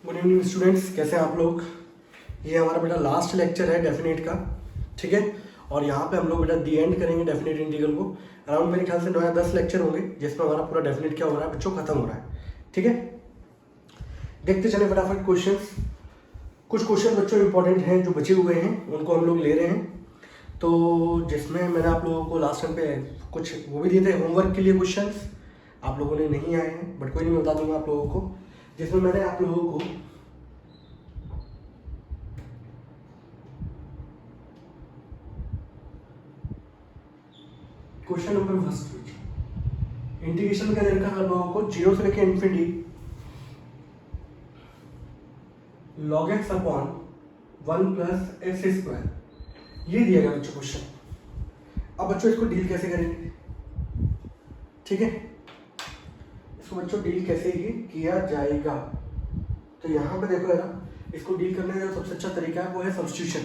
Good evening students, कैसे हैं आप लोग। ये हमारा बेटा लास्ट लेक्चर है डेफिनेट का, ठीक है। और यहाँ पे हम लोग बेटा दी एंड करेंगे डेफिनेट इंटीग्रल को। अराउंड मेरे ख्याल से 9 या 10 लेक्चर होंगे जिसमें हमारा पूरा डेफिनेट क्या हो रहा है बच्चों खत्म हो रहा है, ठीक है। देखते चले फटाफट क्वेश्चंस। कुछ क्वेश्चन बच्चों इंपॉर्टेंट हैं जो बचे हुए हैं, उनको हम लोग ले रहे हैं। तो जिसमें मैंने आप लोगों को लास्ट टाइम पे कुछ वो भी दिए थे होमवर्क के लिए क्वेश्चंस, आप लोगों ने नहीं आए हैं बट कोई नहीं, मैं बता दूंगा आप लोगों को। जिसमें मैंने आप लोगों को क्वेश्चन नंबर फर्स्ट इंटीग्रेशन में क्या दे रखा है आप लोगों को, 0 से लेकर infinity log x upon 1 plus X square, ये दिया गया बच्चों क्वेश्चन। अब बच्चों इसको डील कैसे करेंगे, ठीक है। इसको बच्चों डील कैसे ही किया जाएगा, तो यहाँ पे देखो यार, इसको डील करने का सबसे अच्छा तरीका है वो है सब्स्टिट्यूशन।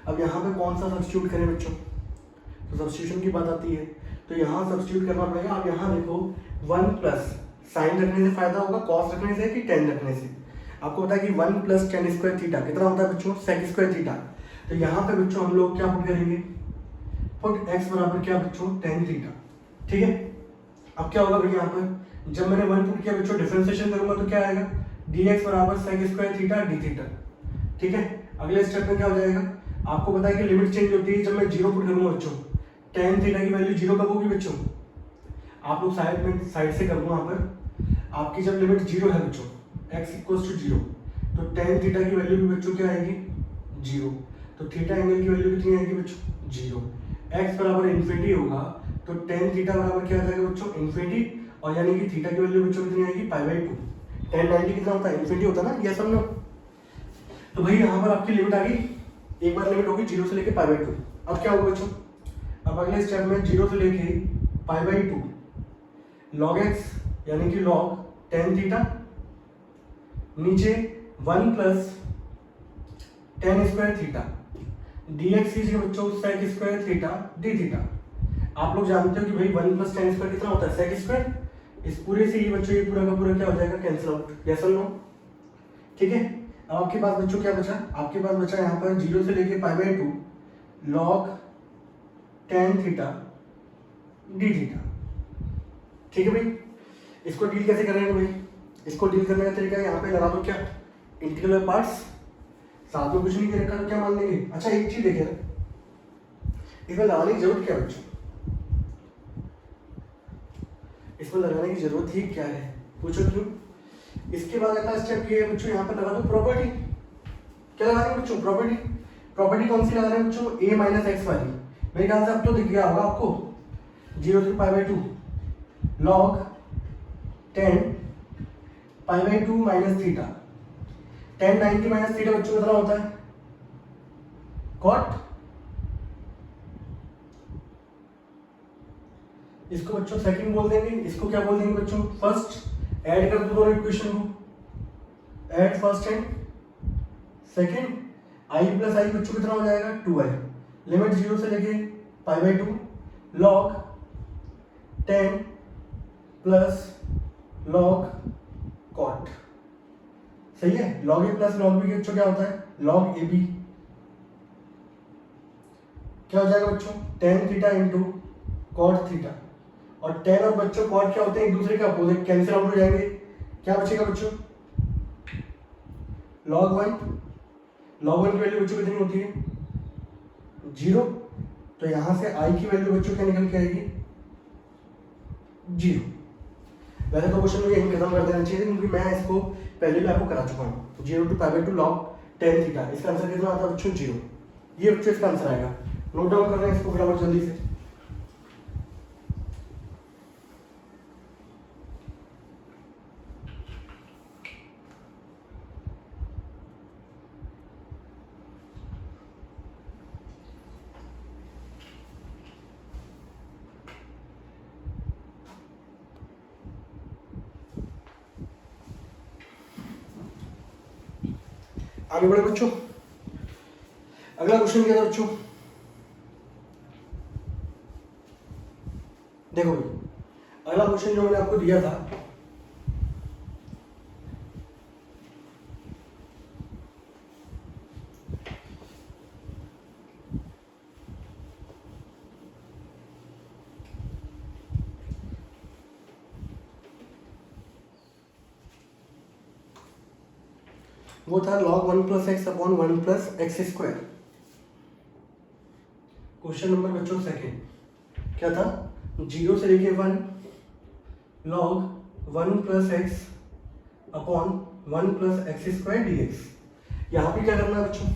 अब यहाँ पे कौन सा सब्स्टिट्यूट करें बच्चों, तो सब्स्टिट्यूशन की बात आती है, तो यहाँ सब्स्टिट्यूट करना पड़ेगा। अब यहाँ देखो 1 प्लस साइन रखने से फायदा होगा कॉस रखने से कि टेन रखने से। आपको पता है कि 1 प्लस टेन स्क्वायर थीटा कितना होता है बच्चों, सेक स्क्वायर थीटा। तो यहाँ पे बच्चों हम लोग क्या पुट करेंगे, पुट एक्स बराबर क्या बच्चों, टेन थीटा, ठीक है। अब क्या होगा भाई, यहाँ पर जब मैंने 1 पुट किया बच्चों, डिफरेंशिएशन करूंगा तो क्या आएगा, डी एक्स बराबर sec square theta D theta, ठीक है। अगले स्टेप में क्या हो जाएगा, आपको पता है कि लिमिट चेंज होती है जब मैं जीरो पुट करूंगा बच्चों। टेन थीटा की वैल्यू जीरो कब होगी बच्चों, आप लोग साइड से कर दो यहाँ पर। आपकी जब लिमिट जीरो है बच्चों, x इक्वल्स टू जीरो, तो टेन थीटा की वैल्यू भी बच्चों क्या आएगी, जीरो। तो थीटा एंगल की वैल्यू कितनी आएगी बच्चों, जीरो। x बराबर इन्फिनिटी होगा तो टेन थीटा बराबर क्या आ जाएगा बच्चों, इन्फिनिटी। और यानी कि थीटा की वैल्यू बच्चों कितनी आएगी, पाई बाई टू। टेन 90 कितना होता है, इन्फिनिटी होता है ना, ये सब लो। तो भाई यहाँ पर आपकी लिमिट आ गई, एक बार लिमिट होगी 0 से लेके पाई बाई टू। अब क्या होगा बच्चों, अब अगले स्टेप में 0 से लेके pi by two log X यानी कि लॉग टेन थीटा, नीचे 1 plus tan square theta D X कीजिए बच्चों, sec square theta D theta. आप लोग जानते हो कि भाई 1 प्लस टेन स्क्वायर कितना होता है, सेक स्क्वायर। इस पूरे से ही बच्चों ये पूरा का पूरा क्या हो जाएगा, कैंसिल आउट, यस और नो, ठीक है। अब आपके पास बच्चों क्या बचा, आपके पास बचा यहाँ पर 0 से लेके pi by two log tan theta D theta, ठीक है भाई। इसको डील कैसे करेंगे भाई, इसको डील करने का तरीका यहाँ पे लगा दो क्या, इंटीग्रल पार्ट्स, साथ में कुछ नहीं दे रखा तो क्या मान लेंगे। अच्छा एक चीज देखे, इसमें लगाने की जरूरत क्या है बच्चों, इसमें लगाने की जरूरत ही क्या है, पूछो क्यों। इसके बाद अगला स्टेप ये है बच्चों, यहाँ पर लगा दो प्रॉपर्टी। क्या लगा रहे हैं बच्चों, प्रॉपर्टी। प्रॉपर्टी कौन सी लगा रहे हैं बच्चों, a माइनस एक्स वाली। मेरे ख्याल से अब तो दिख गया होगा आपको, 0 से पाई by two log ten pi by to minus theta. Ten 90 minus theta बच्चों कितना होता है, कॉट। इसको बच्चों सेकंड बोल देंगे, इसको क्या बोल देंगे बच्चों, फर्स्ट। ऐड कर दो दोनों इक्वेशन को, add first and second. I plus I बच्चों कितना हो जाएगा, 2i। लिमिट 0 से लेके pi by two log ten plus log cot, सही है। Log a plus log b बच्चों क्या होता है, लॉग ए बी। क्या हो जाएगा बच्चों, tan theta into cot theta. और टेन और बच्चों कॉट क्या होते हैं, एक दूसरे के अपोजिट, कैंसिल आउट हो जाएंगे। क्या बचेगा बच्चों, लॉग वन। लॉग वन की वैल्यू बच्चों कितनी होती है, जीरो। तो यहां से आई की वैल्यू बच्चों क्या निकल के आएगी, जीरो। वैसे तो क्वेश्चन में यही खत्म कर देना चाहिए क्योंकि मैं इसको पहले भी आपको करा चुका हूँ। 0 to pi by two log tan theta, इसका आंसर कितना आता है बच्चों, जीरो। ये बच्चों इसका आंसर आएगा, नोट डाउन कर रहे हैं इसको फटाफट जल्दी से। आगे बढ़े बच्चों, अगला क्वेश्चन क्या था बच्चों, देखो अगला क्वेश्चन जो मैंने आपको दिया था वो था log 1 plus x upon 1 plus X square. Question number बच्चों सेकेंड क्या था, 0 से लेके 1 log 1 plus x upon 1 plus X square D x. यहाँ भी क्या करना है बच्चों,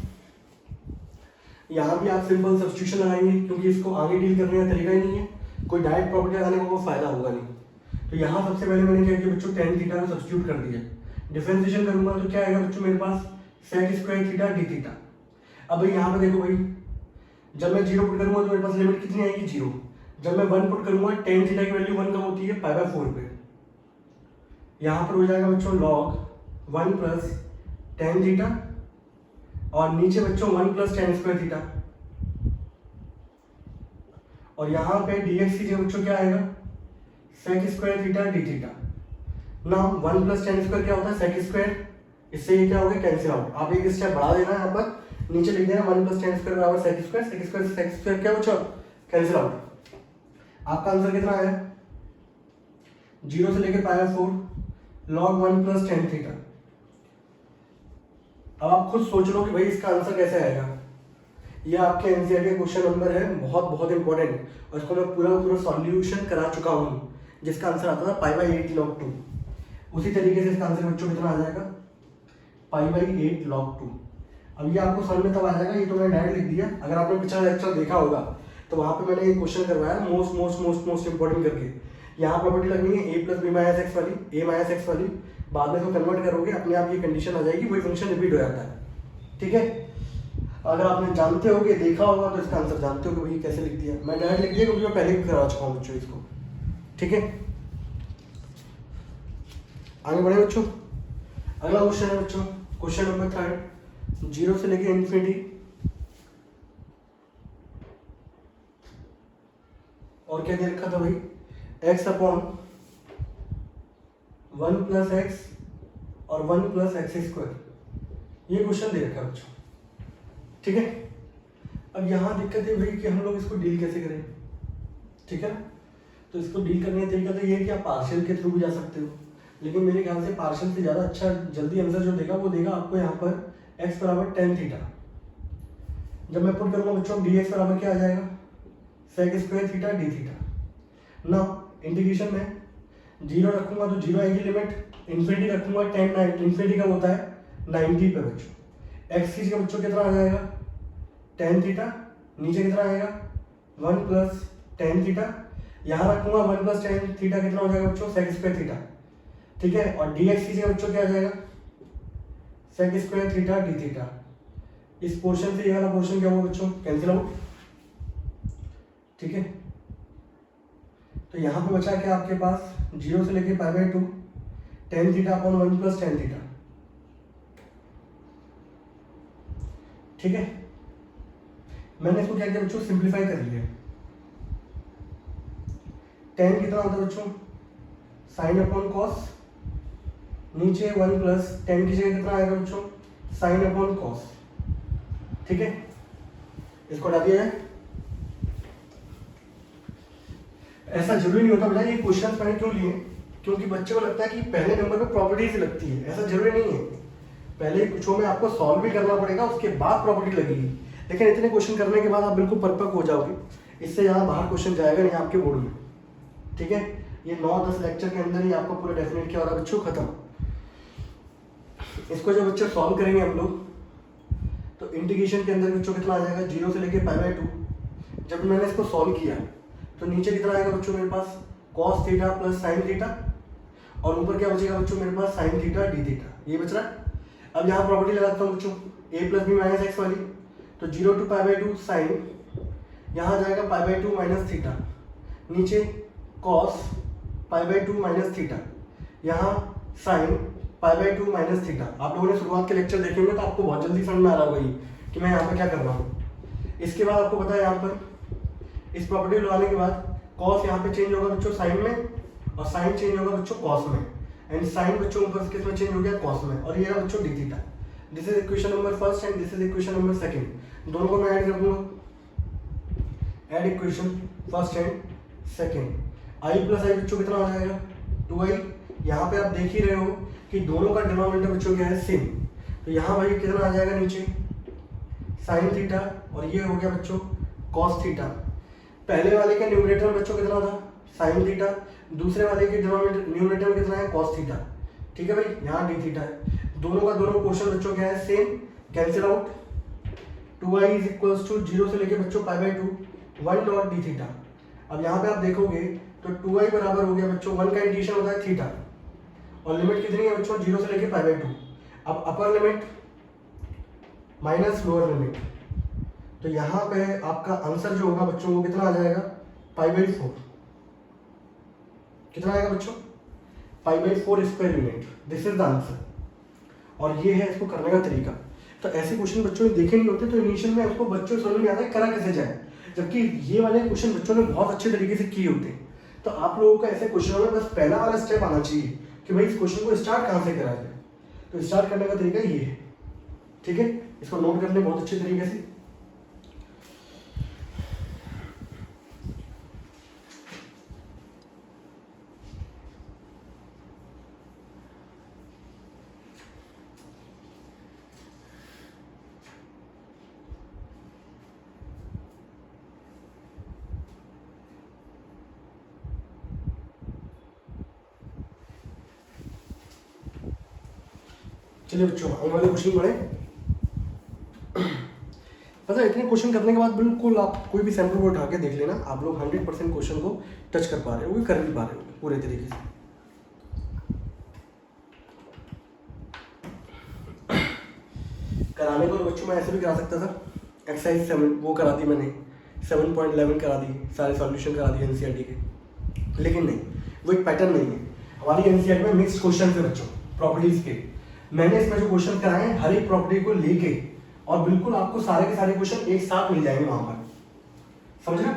यहाँ भी आप सिंपल सब्स्टिट्यूशन लगाएंगे क्योंकि इसको आगे डील करने का तरीका ही नहीं है, कोई डायरेक्ट प्रॉपर्टी लगाने का कोई फायदा होगा नहीं। तो यहाँ सबसे पहले मैंने क्या किया बच्चों, tan थीटा को सब्स्टिट्यूट कर दिया। डिफरेंशिएशन करूंगा तो क्या आएगा बच्चों मेरे पास, sec square theta D theta. अब भाई यहाँ पे देखो भाई, जब मैं 0 पुट करूंगा तो मेरे पास लिमिट कितनी आएगी 0। जब मैं 1 पुट करूंगा tan थीटा की वैल्यू 1 कब होती है, π/4 पे। यहाँ पर हो जाएगा बच्चों log 1 प्लस tan थीटा और नीचे बच्चों 1 प्लस tan स्क्वायर थीटा, और यहाँ पे dx की जगह बच्चों क्या आएगा, sec square theta D theta. ना 1 प्लस tan स्क्वायर क्या होता है, sec स्क्वायर, इससे ये क्या हो गया, कैंसिल आउट। आप एक स्टेप बढ़ा देना यहाँ पर, नीचे लिख देना 1 प्लस tan स्क्वायर बराबर sec स्क्वायर, sec स्क्वायर से sec स्क्वायर क्या बच्चों, कैंसिल आउट। आपका आंसर कितना आया, 0 से लेके π/4 log 1 प्लस tan थीटा। अब आप खुद सोच लो कि भाई इसका आंसर कैसे आएगा। ये आपके एनसीईआरटी का क्वेश्चन नंबर है, बहुत बहुत इंपॉर्टेंट, और इसको मैं पूरा सॉल्यूशन करा चुका हूँ, जिसका आंसर आता था π/8 log 2। उसी तरीके से इसका आंसर बच्चों कितना आ जाएगा, π/8 log 2। अब ये आपको समझ में तब आ जाएगा, ये तो मैंने डायरेक्ट लिख दिया। अगर आपने पिछला लेक्चर देखा होगा तो वहाँ पे मैंने एक क्वेश्चन करवाया मोस्ट इंपॉर्टेंट करके। यहाँ प्रॉपर्टी लगनी है a plus B minus X वाली, a माइनस एक्स वाली, बाद में इसको कन्वर्ट करोगे अपने आप ये कंडीशन आ जाएगी, वही फंक्शन रिपीट हो जाता है। ठीक है, अगर आपने जानते हो कि देखा होगा तो इसका आंसर जानते हो कि भाई कैसे लिख दिया। मैं डायरेक्ट लिख दिया क्योंकि मैं पहले भी करा चुका हूँ बच्चों इसको। ठीक है, आगे बढ़े बच्चों। अगला क्वेश्चन है बच्चों, क्वेश्चन नंबर 3, 0 से लेके इन्फिनिटी, और क्या दे रखा था भाई, x अपॉन 1 प्लस एक्स और 1 प्लस एक्स स्क्वायर। ये क्वेश्चन दे रखा है बच्चों। ठीक है, अब यहाँ दिक्कत है भाई कि हम लोग इसको डील कैसे करें। ठीक है, तो इसको डील करने का तरीका तो ये है कि आप पार्शियल के थ्रू भी जा सकते हो, लेकिन मेरे ख्याल से पार्शियल से ज़्यादा अच्छा जल्दी आंसर जो देगा वो देगा आपको यहाँ पर x बराबर tan थीटा। जब मैं पुट करूँगा बच्चों dx बराबर क्या आ जाएगा, sec square theta D theta. ना इंटीग्रेशन में 0 रखूंगा तो 0 आएगी लिमिट, इन्फिनिटी रखूंगा tan इन्फिनिटी का होता है 90 पे बच्चों। x की जगह बच्चों कितना आ जाएगा, tan थीटा, नीचे कितना आएगा 1 प्लस tan थीटा, यहाँ रखूंगा 1 प्लस tan थीटा कितना हो जाएगा बच्चों, sec स्क्वायर थीटा। ठीक है, और dx की जगह बच्चों क्या आ जाएगा, sec square theta D theta. इस पोर्शन से ये वाला पोर्शन क्या होगा बच्चों, कैंसिल आउट। ठीक है, तो यहाँ पे बचा क्या आपके पास, 0 से लेके π/2 tan theta upon 1 plus tan theta. ठीक है, मैंने इसको क्या किया बच्चों, सिंप्लीफाई कर लिया। tan कितना होता है बच्चों, साइन अपॉन कॉस, नीचे 1 प्लस tan की जगह कितना आएगा बच्चों, साइन अपॉन कॉस। ठीक है, इसको हटा दिया जाए। ऐसा जरूरी नहीं होता बेटा, ये क्वेश्चन मैंने क्यों लिए, क्योंकि बच्चे को लगता है कि पहले नंबर पे प्रॉपर्टीज लगती है, ऐसा जरूरी नहीं है। पहले कुछ में आपको सॉल्व भी करना पड़ेगा, उसके बाद प्रॉपर्टी लगेगी। लेकिन इतने क्वेश्चन करने के बाद आप बिल्कुल परफेक्ट हो जाओगे, इससे ज़्यादा बाहर क्वेश्चन जाएगा नहीं आपके बोर्ड में। ठीक है, ये 9-10 लेक्चर के अंदर ही आपको पूरा डेफिनेट क्या हो रहा है बच्चों, खत्म। इसको जब बच्चे सॉल्व करेंगे हम लोग तो इंटीग्रेशन के अंदर बच्चों कितना आ जाएगा, 0 से लेके π/2। जब मैंने इसको सॉल्व किया तो नीचे कितना आएगा बच्चों मेरे पास, cos theta plus sine theta, और ऊपर क्या बचेगा बच्चों मेरे पास, साइन थीटा डी थीटा। ये बच रहा है। अब यहाँ प्रॉपर्टी लगाता हूँ बच्चों, a plus B minus X वाली, तो 0 to π/2 साइन, यहाँ आ जाएगा π/2 माइनस थीटा, नीचे cos π/2 माइनस थीटा, यहाँ साइन π/2 माइनस थीटा। आप लोगों ने शुरुआत के लेक्चर देखेंगे तो आपको बहुत जल्दी समझ में आ रहा होगा ये कि मैं यहाँ पे क्या कर रहा हूँ। इसके बाद आपको पता है यहाँ पर इस प्रॉपर्टी को लगाने के बाद cos यहाँ पे चेंज होगा बच्चों साइन में, और साइन चेंज होगा बच्चों cos में, एंड साइन बच्चों ऊपर किस में चेंज हो गया, cos में, और ये रहा बच्चों d theta. This is equation number first and this is equation number second. दोनों को मैं ऐड कर दूंगा, add equation first and second. I plus I बच्चों कितना आ जाएगा, 2i। यहाँ पे आप देख ही रहे हो कि दोनों का डिनोमिनेटर बच्चों क्या है, सेम। तो यहाँ भाई कितना आ जाएगा नीचे साइन थीटा, और ये हो गया बच्चों कॉस थीटा। पहले वाले का न्यूमरेटर में बच्चों कितना था साइन थीटा, दूसरे वाले के न्यूमरेटर में कितना है कॉस थीटा। ठीक है भाई, यहाँ डी थीटा है। दोनों का दोनों क्वेश्चन बच्चों क्या है same, cancel out. 2i is equals to 0 से लेके बच्चों π/2 1 डॉट डी थीटा। अब यहाँ पे आप देखोगे तो 2i बराबर हो गया बच्चों 1 का इंटीग्रेशन होता है थीटा, और लिमिट कितनी है बच्चों 0 से लेके π/2। अब अपर लिमिट माइनस लोअर लिमिट, तो यहाँ पे आपका आंसर जो होगा बच्चों वो कितना आ जाएगा π/4। कितना आएगा बच्चों π/4 square unit. This is the answer, और ये है इसको करने का तरीका। तो ऐसे क्वेश्चन बच्चों ने देखे नहीं होते, तो इनिशियल में उसको बच्चों समझ में आता है करा कैसे जाए, जबकि ये वाले क्वेश्चन बच्चों ने बहुत अच्छे तरीके से किए होते हैं। तो आप लोगों को ऐसे क्वेश्चनों में बस पहला वाला स्टेप आना चाहिए कि भाई इस क्वेश्चन को स्टार्ट कहाँ से करा जाए। तो स्टार्ट करने का तरीका ये है, ठीक है, इसको नोट कर ले बहुत अच्छे तरीके से। चलिए बच्चों आने वाले क्वेश्चन पढ़े। पता है इतने क्वेश्चन करने के बाद बिल्कुल आप कोई भी सैंपल को उठा के देख लेना, आप लोग 100% क्वेश्चन को टच कर पा रहे हो, कर भी पा रहे हो पूरे तरीके से। कराने को तो बच्चों मैं ऐसे भी करा सकता था, एक्सरसाइज 7 वो करा दी मैंने, 7.11 करा दी, सारे सॉल्यूशन करा दिए एनसीईआरटी के, लेकिन नहीं वो एक पैटर्न नहीं है। हमारी एनसीईआरटी में मिक्स्ड क्वेश्चन है बच्चों प्रॉपर्टीज के। मैंने इसमें जो क्वेश्चन कराए हैं हर एक प्रॉपर्टी को लेके, और बिल्कुल आपको सारे के सारे क्वेश्चन एक साथ मिल जाएंगे वहां पर, समझ रहे?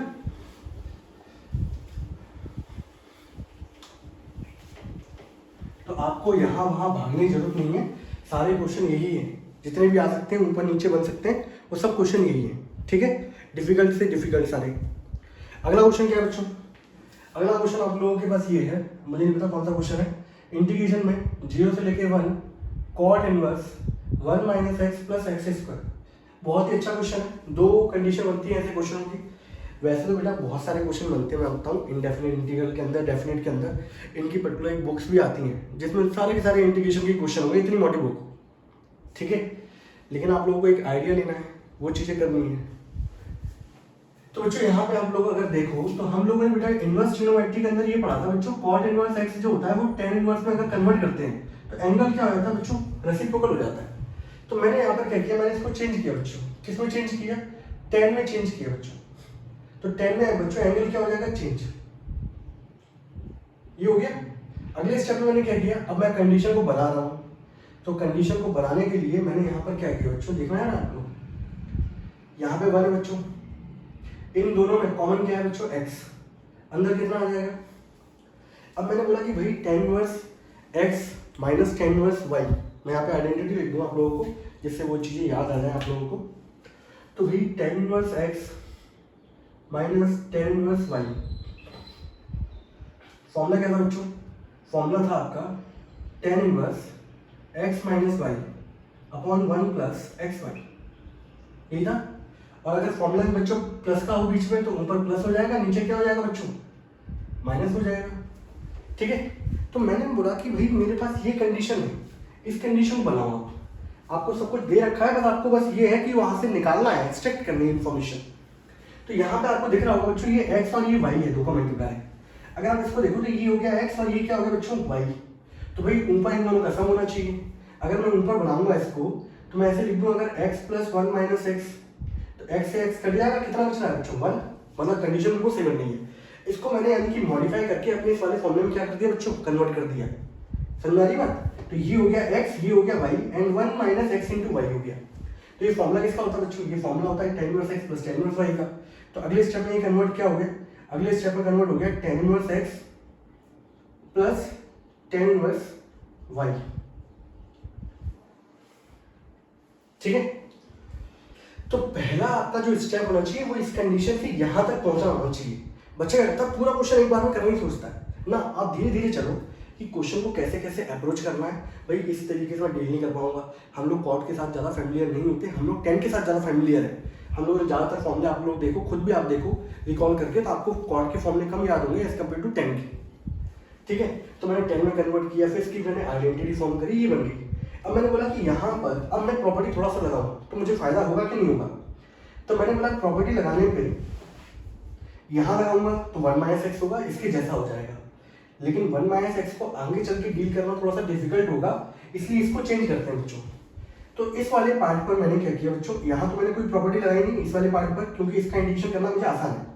तो आपको यहां वहां भागने की जरूरत नहीं है, सारे क्वेश्चन यही है, जितने भी आ सकते हैं ऊपर नीचे बन सकते हैं, वो सब क्वेश्चन यही है, ठीक है, डिफिकल्ट से डिफिकल्ट सारे। अगला क्वेश्चन क्या है बच्चों? अगला क्वेश्चन आप लोगों के पास ये है, मुझे नहीं पता कौन सा क्वेश्चन है। इंटीग्रेशन में 0 से लेके 1 cot inverse 1 minus X plus X square. बहुत ही अच्छा क्वेश्चन है, दो कंडीशन बनती है ऐसे क्वेश्चन की। वैसे तो बेटा बहुत सारे क्वेश्चन बनते हैं, मैं बताऊँ इंडेफिनिट इंटीग्रल के अंदर, डेफिनेट के अंदर, इनकी पर्टिकुलर एक बुक्स भी आती हैं जिसमें सारे के सारे इंटीग्रेशन के क्वेश्चन होंगे, इतनी मोटी बुक, ठीक है। लेकिन आप लोगों को एक आइडिया लेना है, वो चीज़ें करनी है। तो बच्चों यहाँ पे आप लोग अगर देखो तो हम लोगों ने बेटा इनवर्स ट्रिग्नोमेट्री के अंदर ये पढ़ा था बच्चों, कॉट इनवर्स एक्स जो होता है वो tan इनवर्स में अगर कन्वर्ट करते हैं तो एंगल क्या हो जाता है बच्चों, रेसिप्रोकल हो जाता है। तो मैंने यहाँ पर क्या किया, मैंने इसको चेंज किया बच्चों, किसमें चेंज किया, tan में चेंज किया बच्चों। तो tan में बच्चों एंगल क्या हो जाएगा, चेंज, ये हो गया। अगले स्टेप में मैंने क्या किया, अब मैं कंडीशन को बना रहा हूँ, तो कंडीशन को बनाने के लिए मैंने यहाँ पर क्या किया बच्चों, देखना है ना आप लोग, यहाँ पे 1 बच्चों, इन दोनों में कॉमन क्या है बच्चों, x, अंदर कितना आ जाएगा। अब मैंने बोला कि भाई tan inverse x minus tan inverse y, मैं यहाँ पे आइडेंटिटी लिख दूँ आप लोगों को जिससे वो चीज़ें याद आ जाए आप लोगों को। तो भाई tan inverse x minus tan inverse y, formula क्या था बच्चों, फॉर्मूला था आपका tan inverse x minus y upon 1 plus X Y, यही था। और अगर फॉर्मूला में बच्चों प्लस का हो बीच में तो ऊपर प्लस हो जाएगा, नीचे क्या हो जाएगा बच्चों, माइनस हो जाएगा, ठीक है। तो मैंने बोला कि भाई मेरे पास ये कंडीशन है, इस कंडीशन को बनाओ आप, आपको सब कुछ दे रखा है, बस आपको बस ये है कि वहां से निकालना है, एक्सट्रैक्ट करनी है इन्फॉर्मेशन। तो यहाँ पे आपको दिख रहा होगा बच्चों ये x और ये y है, दो का मल्टीप्लाई। अगर आप इसको देखो तो ये हो गया x और ये क्या हो गया बच्चों, y। तो भाई ऊपर इन दोनों का सम होना चाहिए। अगर मैं ऊपर बनाऊंगा इसको तो मैं ऐसे लिख दूँ, अगर x प्लस 1 माइनस एक्स, तो x से x कट जाएगा, कितना बच रहा है बच्चों, 1, मतलब कंडीशन बिल्कुल सही बननी है। इसको मैंने यानी कि मॉडिफाई करके अपने इस वाले फॉर्मूले में क्या कर दिया बच्चों, कन्वर्ट कर दिया, समझ आ रही बात। तो ये हो गया x, ये हो गया y, and 1 minus X into Y हो गया। तो ये फॉर्मूला किसका होता है बच्चों, ये फॉर्मूला होता है tan inverse x plus tan inverse y का। तो अगले स्टेप में ये कन्वर्ट क्या हो गया, अगले स्टेप में कन्वर्ट हो गया tan inverse x plus tan inverse y, ठीक है। तो पहला आपका जो स्टेप होना चाहिए वो इस कंडीशन से यहां तक पहुंचना होना चाहिए। बच्चा क्या करता है, पूरा क्वेश्चन एक बार में करना ही सोचता है ना, आप धीरे धीरे चलो। कि क्वेश्चन को कैसे कैसे अप्रोच करना है। भाई इस तरीके से मैं डील नहीं कर पाऊंगा, हम लोग कॉर्ड के साथ ज़्यादा फेमिलियर नहीं होते, हम लोग 10 के साथ ज़्यादा फेमिलियर है। हम लोग ज़्यादातर फॉर्मूले आप लोग देखो, खुद भी आप देखो रिकॉल करके, तो आपको कॉर्ड के फॉर्मूले कम याद होंगे एज कम्पेयर टू 10 के। ठीक है, तो मैंने 10 में कन्वर्ट किया, फिर इसकी मैंने आइडेंटिटी फॉर्म करी, ये बन गई। अब मैंने बोला कि यहाँ पर अब मैं प्रॉपर्टी थोड़ा सा लगाऊँ तो मुझे फायदा होगा कि नहीं होगा। तो मैंने बोला प्रॉपर्टी लगाने पे यहाँ लगाऊंगा तो 1 - x होगा, इसके जैसा हो जाएगा। लेकिन 1 - x को आगे चल के डील करना थोड़ा सा डिफिकल्ट होगा, इसलिए इसको चेंज करते हैं बच्चों। तो इस वाले पार्ट पर मैंने क्या किया बच्चों, यहाँ तो मैंने कोई प्रॉपर्टी लगाई नहीं इस वाले पार्ट पर, क्योंकि इसका इंडिकेशन करना मुझे आसान है।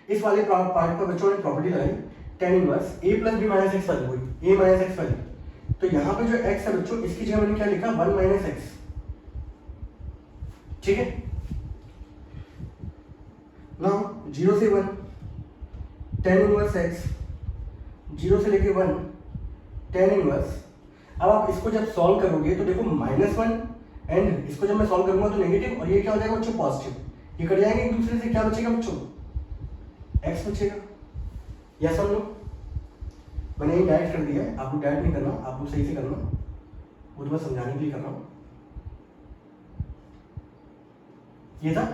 इस वाले पार्ट पर बच्चों ने प्रॉपर्टी लगाई tan inverse a + b - x वाली, हुई a - x वाली। तो यहाँ पे जो x है बच्चों, इसकी जगह मैंने क्या लिखा 1 - x। ठीक है ना, 0 से 1 tan इनवर्स x, 0 से लेके 1 tan इनवर्स। अब आप इसको जब सॉल्व करोगे तो देखो -1 एंड इसको जब मैं सॉल्व करूंगा तो नेगेटिव, और ये क्या हो जाएगा बच्चों पॉजिटिव। ये कट जाएंगे एक दूसरे से, क्या बचेगा बच्चों x बचेगा। या सब लोग मैंने ये डायरेक्ट कर दिया है, आप लोग डायरेक्ट नहीं करना, आप लोग सही से करना, वो तो मैं समझाने के लिए कर रहा हूँ। ये था,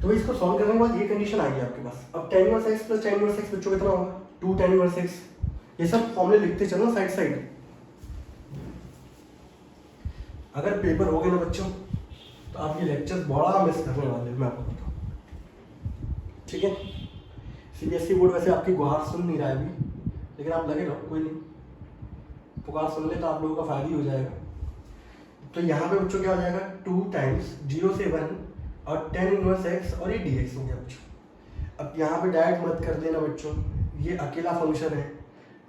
तो इसको सॉल्व करने के बाद ये कंडीशन आ गई आपके पास। अब tan inverse x + tan inverse x बच्चों कितना होगा 2 tan इनवर्स x। ये सब फॉर्मूले लिखते चलो साइड साइड। अगर पेपर हो गए ना बच्चों तो आप ये लेक्चर बड़ा मिस करने वाले, मैं आपको बताऊँ। ठीक है, सीबीएसई बोर्ड वैसे आपकी गुहार सुन नहीं रहा है अभी, लेकिन आप लगे रहो, कोई नहीं, पुकार सुन ले तो आप लोगों का फायदा ही हो जाएगा। तो यहाँ पे बच्चों क्या हो जाएगा 2 टाइम्स 0 से 1 और tan इनवर्स x, और ये dx हो गया बच्चों। अब यहाँ पे डायरेक्ट मत कर देना बच्चों, ये अकेला फंक्शन है,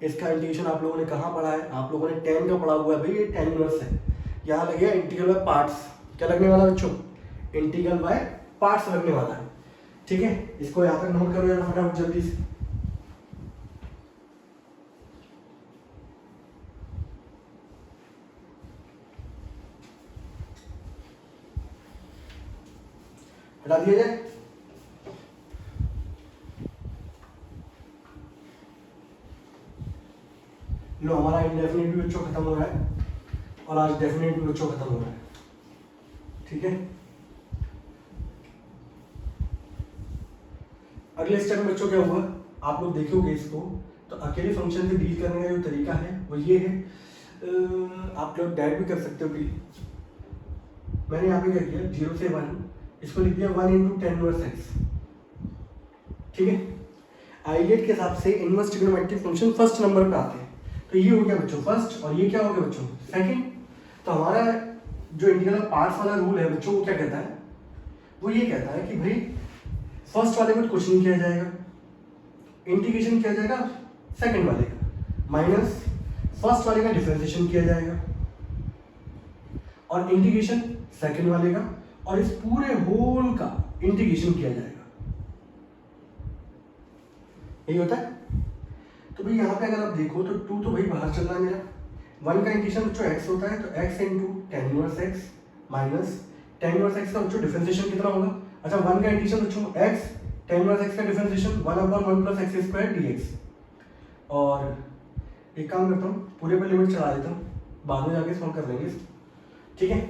इसका इंटीग्रेशन आप लोगों ने कहाँ पढ़ा है, आप लोगों ने tan का पढ़ा हुआ है, भाई ये tan इनवर्स है। यहाँ लगेगा इंटीग्रल बाय पार्ट्स, क्या लगने वाला बच्चों इंटीग्रल बाय पार्ट्स लगने वाला है। ठीक है, इसको यहाँ पे नोट करो यार फटाफट जल्दी से। हटा दिया जाए। लो हमारा इंडेफिनिट भी बच्चों खत्म हो रहा है, और आज डेफिनेट भी बच्चों खत्म हो रहा है। ठीक है, अगले स्टेप में बच्चों क्या हुआ, आप लोग देखोगे इसको तो अकेले फंक्शन से डील करने का जो तरीका है वो ये है, आप लोग डायरेक्ट भी कर सकते हो डील। मैंने यहाँ पे क्या किया 0 से 1, इसको लिख दिया 1 × tan इनवर्स x। ठीक है, आइलेट के हिसाब से inverse trigonometric function first number पे आते हैं, तो ये हो गया बच्चों फर्स्ट, और ये क्या हो गया बच्चों सेकंड। तो हमारा जो इंटीग्रल पार्ट्स वाला रूल है बच्चों, वो क्या कहता है, वो ये कहता है कि भाई फर्स्ट वाले में कुछ नहीं किया जाएगा, इंटीग्रेशन किया जाएगा सेकंड वाले का, माइनस फर्स्ट वाले का डिफरेंशिएशन किया जाएगा, और इंटीग्रेशन सेकंड वाले का, और इस पूरे होल का इंटीग्रेशन किया जाएगा। यही होता है। तो भाई यहाँ पे अगर आप देखो तो 2 तो भाई बाहर चल रहा है मेरा, 1 का इंटीग्रेशन बच्चों x होता है, तो x × tan inverse x minus tan inverse x का बच्चों डिफरेंशिएशन कितना होगा। अच्छा 1 का इंटीग्रेशन बच्चों x, tan इनवर्स x का डिफरेंशिएशन 1/1 + x² dx। और एक काम करता हूँ, पूरे पे लिमिट चढ़ा देता हूँ, बाद में जाके सॉल्व कर लेंगे। ठीक है,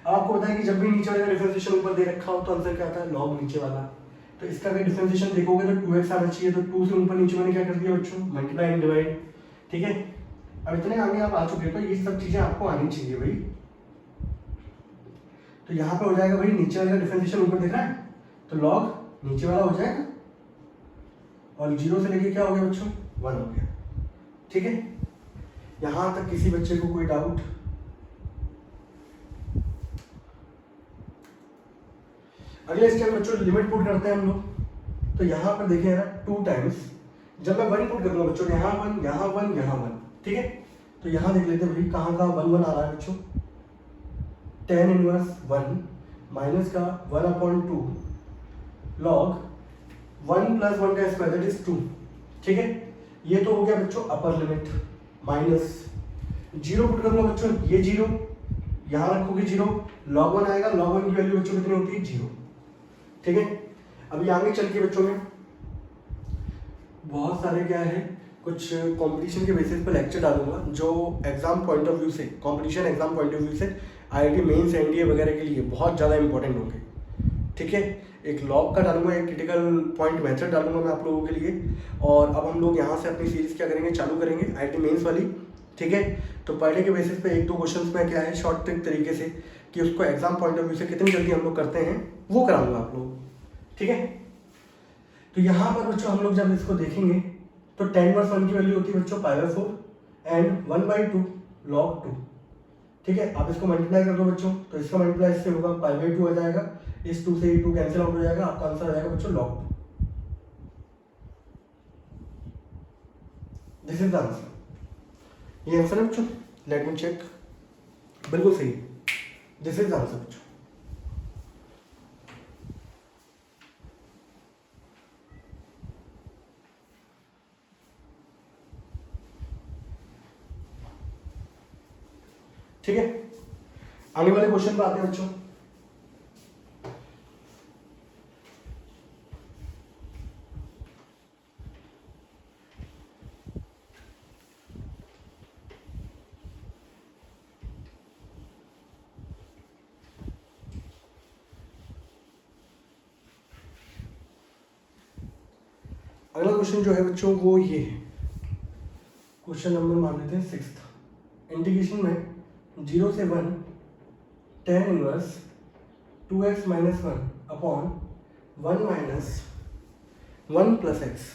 आपको पता है कि जब भी नीचे वाले का डिफरेंशिएशन ऊपर दे रखा हो तो आंसर क्या आता है लॉग नीचे वाला। तो इसका अगर डिफरेंशिएशन देखोगे तो 2x आना चाहिए, तो 2 से ऊपर नीचे मैंने क्या कर दिया बच्चों मल्टीप्लाई एंड डिवाइड। ठीक है, अब इतने आगे आप आ चुके हो तो ये सब चीजें आपको आनी चाहिए भाई। तो यहाँ पे हो जाएगा भाई नीचे वाले का डिफरेंशिएशन ऊपर दिख रहा है, तो लॉग नीचे वाला हो जाएगा, और 0 से लेके क्या हो गया बच्चों 1 हो गया। ठीक है, यहाँ तक किसी बच्चे को कोई डाउट? अगले स्टेप बच्चों लिमिट पुट करते हैं हम लोग। तो यहाँ पर देखिए ना 2 टाइम्स, जब मैं 1 पुट करूँगा बच्चों, यहाँ 1 यहाँ 1 यहाँ 1। ठीक है, तो यहाँ देख लेते हैं भाई कहाँ कहाँ 1 1 आ रहा है बच्चों, tan इनवर्स 1 माइनस का 1/2 लॉग 1 + 1 का स्क्वायर दैट इज 2। ठीक है, ये तो हो गया बच्चों अपर लिमिट, माइनस 0 पुट करूँगा बच्चों, ये 0 यहाँ रखोगे 0, log 1 आएगा, log 1 की वैल्यू बच्चों कितनी होती है 0। ठीक है, अभी आगे चल के बच्चों में बहुत सारे क्या है कुछ कंपटीशन के बेसिस पे लेक्चर डालूंगा जो एग्जाम पॉइंट ऑफ व्यू से, competition exam point of view से आईआईटी मेंस एनडीए वगैरह के लिए बहुत ज़्यादा इंपॉर्टेंट होंगे। ठीक है, एक लॉग का डालूंगा, एक क्रिटिकल पॉइंट मेथड डालूंगा मैं आप लोगों के लिए। और अब हम लोग यहाँ से अपनी सीरीज क्या करेंगे, चालू करेंगे आईआईटी मेंस वाली। ठीक है, तो पर डे के बेसिस पे 1-2 क्वेश्चंस में क्या है शॉर्ट ट्रिक तरीके से कि उसको एग्जाम पॉइंट ऑफ व्यू से कितनी जल्दी हम लोग करते हैं वो कराऊंगा आप लोग। ठीक है, तो यहाँ पर बच्चों हम लोग जब इसको देखेंगे तो tan इनवर्स 1 की वैल्यू होती है बच्चों π/4 एंड 1/2 log 2। ठीक है, आप इसको मल्टीप्लाई कर दो बच्चों, तो इसका मल्टीप्लाई इससे होगा π/2 आ जाएगा, इस 2 से 2 कैंसिल आउट हो जाएगा, आपका आंसर आ जाएगा बच्चों log 2। This is the answer. ये आंसर है बच्चों, लेट मी चेक, बिल्कुल सही, दिस इज द आंसर बच्चों। ठीक है, आने वाले क्वेश्चन पे आते हैं बच्चों। अगला क्वेश्चन जो है बच्चों वो ये है, क्वेश्चन नंबर मान लेते हैं 6th। इंटीग्रेशन में 0 से 1 tan inverse 2x minus 1 upon 1 minus 1 plus x,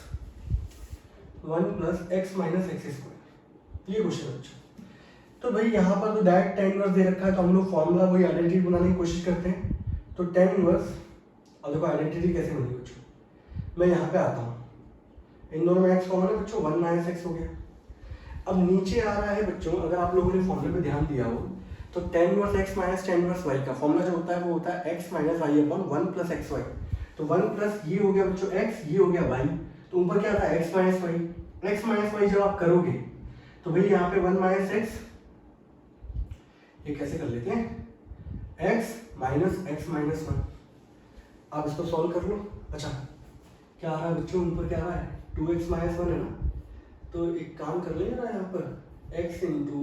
1 plus x minus x square, ये क्वेश्चन है बच्चों। तो भाई यहाँ पर तो डायरेक्ट tan इनवर्स दे रखा है, तो हम लोग फॉर्मूला वही आइडेंटिटी बनाने की कोशिश करते हैं। तो tan इनवर्स, अब देखो आइडेंटिटी कैसे बनेगी बच्चों, मैं यहाँ पे आता हूँ, इन दोनों में x कॉमन है बच्चों, 1 माइनस एक्स हो गया। अब नीचे आ रहा है बच्चों, अगर आप लोगों ने फॉर्मूले पे ध्यान दिया हो तो tan inverse x minus tan inverse y का फॉर्मूला जो होता है वो होता है x minus y upon 1 plus X Y. तो 1 प्लस ये हो गया बच्चों x, ये हो गया y, तो ऊपर क्या आता है x minus Y. x minus Y जब आप करोगे तो भाई यहाँ पे 1 माइनस एक्स, ये कैसे कर लेते हैं, x माइनस एक्स माइनस 1। आप इसको सॉल्व कर लो। अच्छा क्या आ रहा है बच्चों, ऊपर क्या आ रहा है 2x माइनस 1 है ना, तो एक काम कर लेंगे ना यहाँ पर x इंटू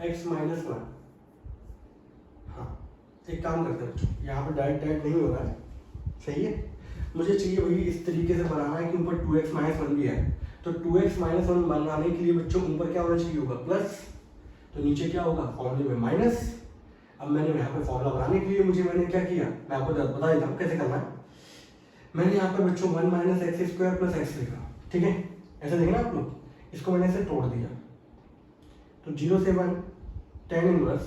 एक्स माइनस 1। हाँ एक काम करते हैं बच्चों, यहाँ पर डायरेक्ट डायरेक्ट नहीं होगा, सही है, मुझे चाहिए भाई इस तरीके से बनाना है कि ऊपर 2x माइनस 1 भी है। तो 2x माइनस 1 बनाने के लिए बच्चों ऊपर क्या होना चाहिए होगा प्लस, तो नीचे क्या होगा फॉर्मूले में माइनस। अब मैंने यहाँ पे फॉर्मूला बनाने के लिए मैंने क्या किया, मैं आपको बता देता हूँ कैसे करना है। मैंने यहाँ पर बच्चों 1 minus x square plus x लिखा। ठीक है, ऐसे देखना आप लोग, इसको मैंने ऐसे तोड़ दिया, तो 0 से 1 tan inverse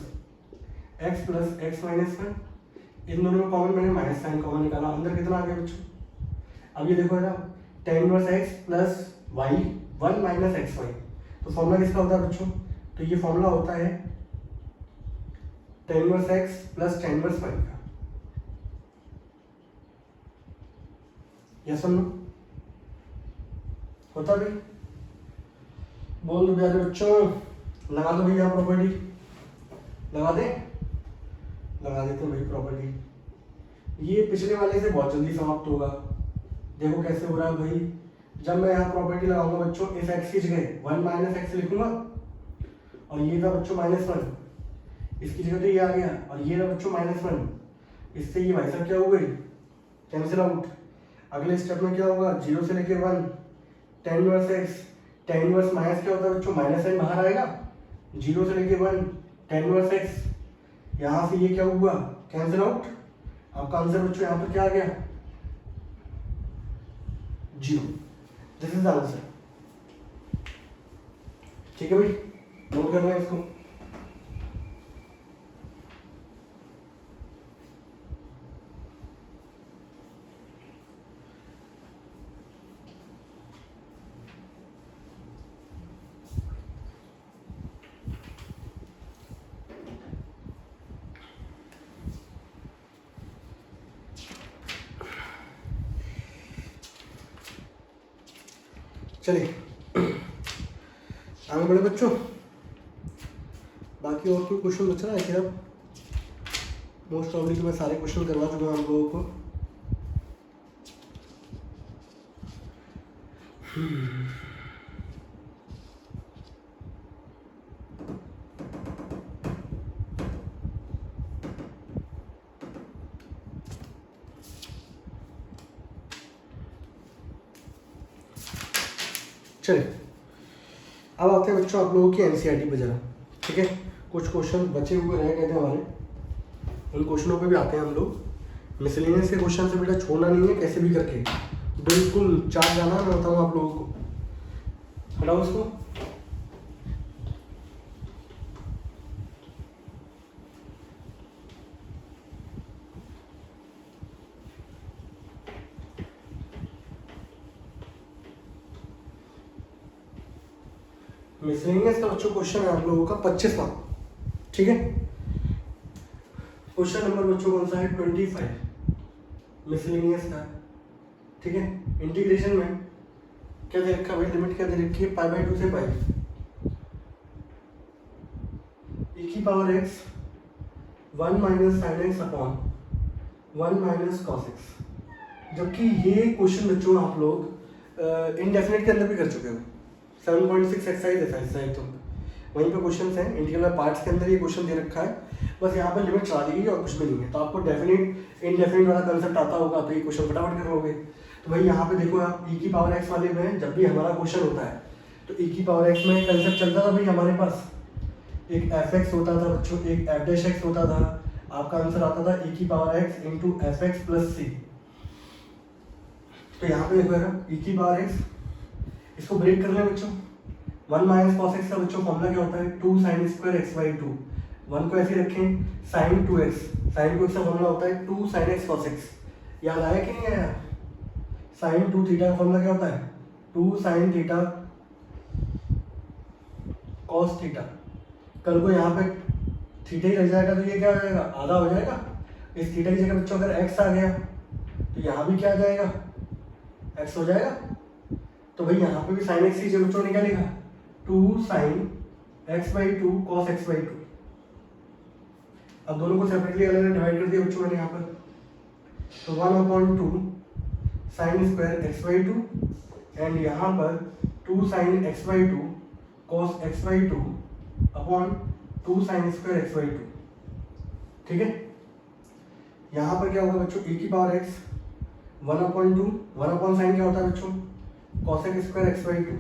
x plus x minus 1, इन दोनों में कॉमन मैंने माइनस साइन कॉमन निकाला, अंदर कितना आ गया बच्चों। अब ये देखो ना tan inverse x plus y 1 minus X Y, तो फॉर्मूला किसका होता है बच्चों, तो ये फॉर्मूला होता है tan inverse x plus tan inverse y का। यस नो होता भाई, बोल दो प्यारे बच्चों, लगा दो भैया प्रॉपर्टी, लगा दे, लगा देते भाई प्रॉपर्टी। ये पिछले वाले से बहुत जल्दी समाप्त होगा। देखो कैसे हो रहा है भाई, जब मैं यहाँ प्रॉपर्टी लगाऊंगा बच्चों, इस x की जगह 1 माइनस एक्स लिखूंगा, और ये था बच्चों माइनस 1, इसकी जगह तो ये आ गया, और ये था बच्चों माइनस 1, इससे ये भाई साहब क्या हो गई कैंसिल आउट। अगले स्टेप में क्या होगा, 0 से लेके 1 tan inverse x, tan inverse minus क्या होता है बच्चों, माइनस साइन बाहर आएगा, 0 से लेके 1 tan इनवर्स x, यहाँ से ये क्या हुआ कैंसिल आउट। आपका आंसर बच्चों यहाँ पर क्या आ गया 0। This is the answer. ठीक है भाई, नोट करना है इसको। चलिए आगे बढ़े बच्चों, बाकी और कोई क्वेश्चन बच रहा है क्या। मोस्ट प्रॉब्ली तो मैं सारे क्वेश्चन करवा चुका हूँ हम लोगों को। चलिए अब आते हैं बच्चों आप लोगों की एनसीईआरटी पे जरा, ठीक है। कुछ क्वेश्चन बचे हुए रह गए थे हमारे, उन क्वेश्चनों पे भी आते हैं हम लोग। मिसलेनियस के क्वेश्चन से बेटा छोड़ना नहीं है, कैसे भी करके बिल्कुल चार्ज जाना है। मैं बताऊँ आप लोगों को, हटाओ उसको। मिसलेनियस का बच्चों क्वेश्चन है आप लोगों का 25वां, ठीक है। क्वेश्चन नंबर बच्चों कौन सा है? 25 मिसलेनियस का, ठीक है। इंटीग्रेशन में क्या दे रखा है भाई? लिमिट क्या दे रखी है? π/2 से पाई e की power x 1 minus sine x upon 1 minus cos x. जबकि ये क्वेश्चन बच्चों आप लोग इनडेफिनेट के अंदर भी कर चुके हो। 7.6 एक्सरसाइज है तो वहीं पे क्वेश्चन हैं। इंटीग्रल पार्ट्स के अंदर ये क्वेश्चन दे रखा है, बस यहाँ पर लिमिट चला दी गई और कुछ भी नहीं है। तो आपको डेफिनेट इनडेफिनेट वाला कंसेप्ट आता होगा तो ये क्वेश्चन फटाफट कर लोगे। तो भाई यहाँ पे देखो आप e की पावर x वाले में जब भी हमारा क्वेश्चन होता है तो e की पावर x में कंसेप्ट चलता था भाई हमारे पास एक fx होता था बच्चों, एक f'(x) होता था। आपका आंसर आता था e की power x into fx plus c। तो यहाँ पे देखो यार e की पावर x, इसको ब्रेक कर लें बच्चों। 1 माइनस कॉस एक्स का बच्चों फॉर्मूला क्या होता है? 2 साइन स्क्वायर x/2। 1 को ऐसे रखें, साइन 2x, साइन 2x का फॉर्मूला होता है 2 साइन x कॉस x। याद आया कि नहीं आया? साइन 2 थीटा का फॉर्मूला क्या होता है? 2 साइन थीटा कॉस थीटा। कल को यहाँ पे थीटा ही रह जाएगा तो ये क्या हो जाएगा? आधा हो जाएगा। इस थीटा की जगह बच्चों अगर x आ गया तो यहाँ भी क्या आ जाएगा? x हो जाएगा। तो भाई यहाँ पे भी साइन एक्स ही बच्चों ने क्या लिखा? 2 साइन x/2 कॉस x/2। अब दोनों को सेपरेटली अलग अलग डिवाइड कर दिया बच्चों मैंने यहाँ पर। तो 1/2 साइन स्क्वायर x/2 एंड यहाँ पर 2 sine x/2 cos x/2 upon 2 sine square x/2, ठीक है। यहाँ पर क्या होगा बच्चों? e की पावर x 1/2, 1 अपॉन साइन क्या होता है बच्चों? Cosec square x/2।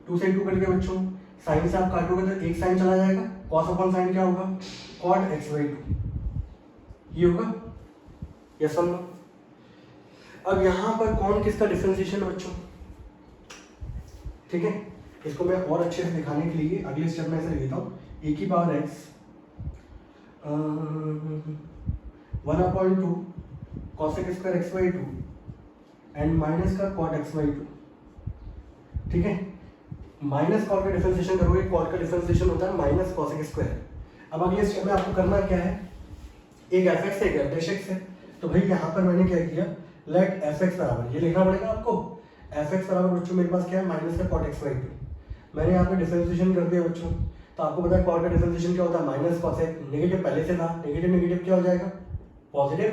2 से 2 कट गया बच्चों, साइन से आप काटोगे तो एक साइन चला जाएगा। कॉस अपॉन साइन क्या होगा? Cot x/2। ये होगा यस और नो। अब यहाँ पर कौन किसका डिफरेंशिएशन है बच्चों, ठीक है। इसको मैं और अच्छे से दिखाने के लिए अगले स्टेप में ऐसे लिखता हूँ। e की power x 1/2 cosec square x/2 and minus का कॉट x/2, ठीक है। माइनस कॉट का डिफरेंशिएशन करोगे, कॉट का डिफरेंशिएशन होता है माइनस कॉसेक स्क्वायर। अब अगले स्टेप में आपको करना क्या है? एक fx है, एक f'(x) है। तो भाई यहाँ पर मैंने क्या किया? लेट fx बराबर, ये लिखना पड़ेगा आपको, fx बराबर बच्चों मेरे पास क्या है? माइनस का कॉट x/2। मैंने यहाँ पे डिफरेंशिएशन कर दिया बच्चों। तो आपको पता है कॉट का डिफरेंशिएशन क्या होता है? Minus cosec. नेगेटिव पहले से था, नेगेटिव नेगेटिव क्या हो जाएगा? पॉजिटिव।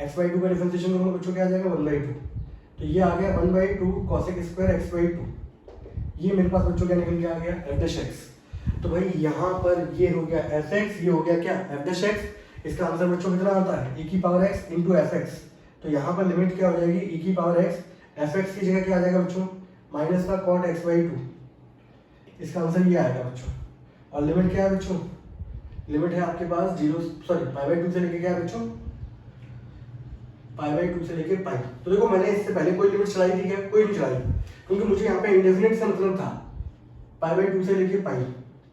x/2 का डिफरेंशिएशन करूँगा बच्चों, क्या आ जाएगा? 1/2। तो ये आ गया 1/2 कॉसेक स्क्वायर x/2। ये मेरे पास बच्चों क्या निकल के आ गया? f'(x). तो भाई यहाँ पर ये हो गया fx, ये हो गया क्या? f'(x). इसका आंसर बच्चों कितना आता है? e की पावर x इंटू fx। तो यहाँ पर लिमिट क्या हो जाएगी? e की पावर x, fx की जगह क्या आ जाएगा बच्चों? माइनस का कॉट x/2। इसका आंसर ये आएगा बच्चों। और लिमिट क्या है बच्चों? लिमिट है आपके पास 0 सॉरी π/2 से लेके क्या है बच्चों? π/2 से लेके पाई। तो देखो मैंने इससे पहले कोई लिमिट चलाई थी क्या? कोई नहीं चलाई, क्योंकि मुझे यहाँ पे इंडेफिनिट से मतलब था। π/2 से लेके पाई,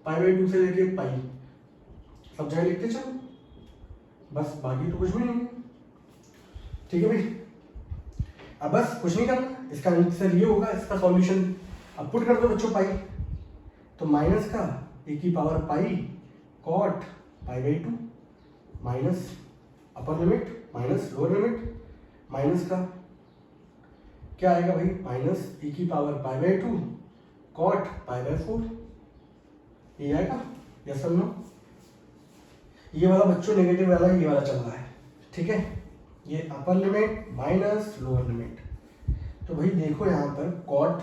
π/2 से लेके पाई, सब जगह लिखते चलो, बस बाकी तो कुछ भी नहीं है, ठीक है भाई। अब बस कुछ नहीं करना, इसका आंसर ये होगा, इसका सॉल्यूशन अब पुट कर दो बच्चों पाई। तो माइनस का e की power pi cot π/2 minus upper limit minus lower limit, minus का क्या आएगा भाई? माइनस e की पावर π/2 कॉट π/4। ये आएगा यस और नो। ये वाला बच्चों नेगेटिव वाला ये वाला चल रहा है, ठीक है। ये अपर लिमिट माइनस लोअर लिमिट। तो भाई देखो यहाँ पर कॉट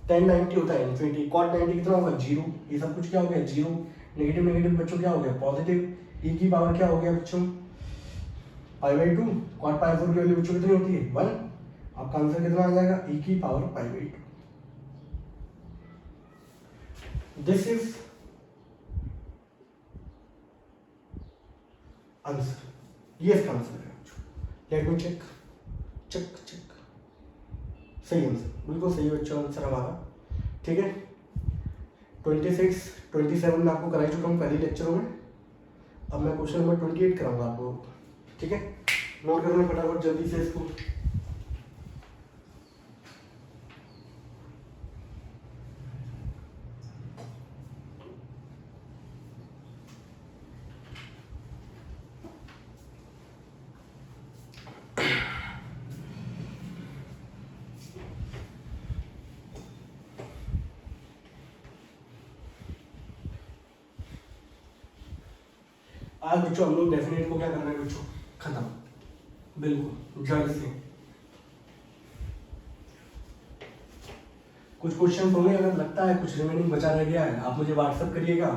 tan 90 होता है इन्फिनिटी, cot 90 कितना होगा 0, ये सब कुछ क्या हो गया 0, नेगेटिव नेगेटिव बच्चों क्या हो गया पॉजिटिव, e की पावर क्या हो गया बच्चों π/2, cot π/4 की वैल्यू बच्चों कितनी होती है 1, आपका आंसर कितना आ जाएगा e की पावर π/2। दिस इज आंसर, ये इसका आंसर है। Let me check check check, सही आंसर, बिल्कुल सही बच्चों आंसर हमारा। ठीक है, 26 27 में आपको कराई चुका हूँ पहले लेक्चरों में, अब मैं क्वेश्चन नंबर 28 कराऊंगा आपको। ठीक है, नोट कर लें फटाफट जल्दी से इसको। आज बच्चों हम लोग डेफिनेट को क्या करना है बच्चों, खत्म, बिल्कुल जड़ से। कुछ क्वेश्चन होंगे, अगर लगता है कुछ रिमेनिंग बचा रह गया है आप मुझे व्हाट्सएप करिएगा,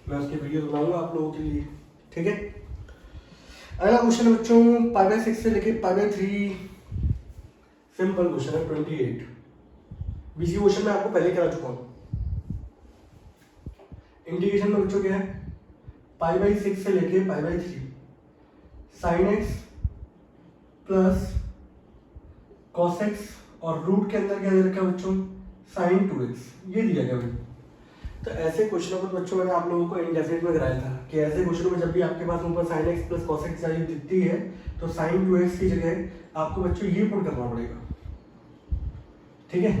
मैं उसके वीडियो बनाऊंगा आप लोगों के लिए। ठीक है, अगला क्वेश्चन है बच्चों π/6 से लेके π/3, सिंपल क्वेश्चन है 28। बीसी क्वेश्चन में आपको पहले करा चुका हूं। इंटीग्रेशन में बच्चों क्या है π/6 से लेके π/3 sin x plus cos x और रूट के अंदर क्या दे रखा है बच्चों sin 2x, ये दिया गया भाई। तो ऐसे क्वेश्चनों को बच्चों मैंने आप लोगों को इंडेफिनिट में कराया था कि ऐसे क्वेश्चनों में जब भी आपके पास ऊपर sin x plus cos x value दिखती है तो sin 2x की जगह आपको बच्चों ये पुट करना पड़ेगा। ठीक है,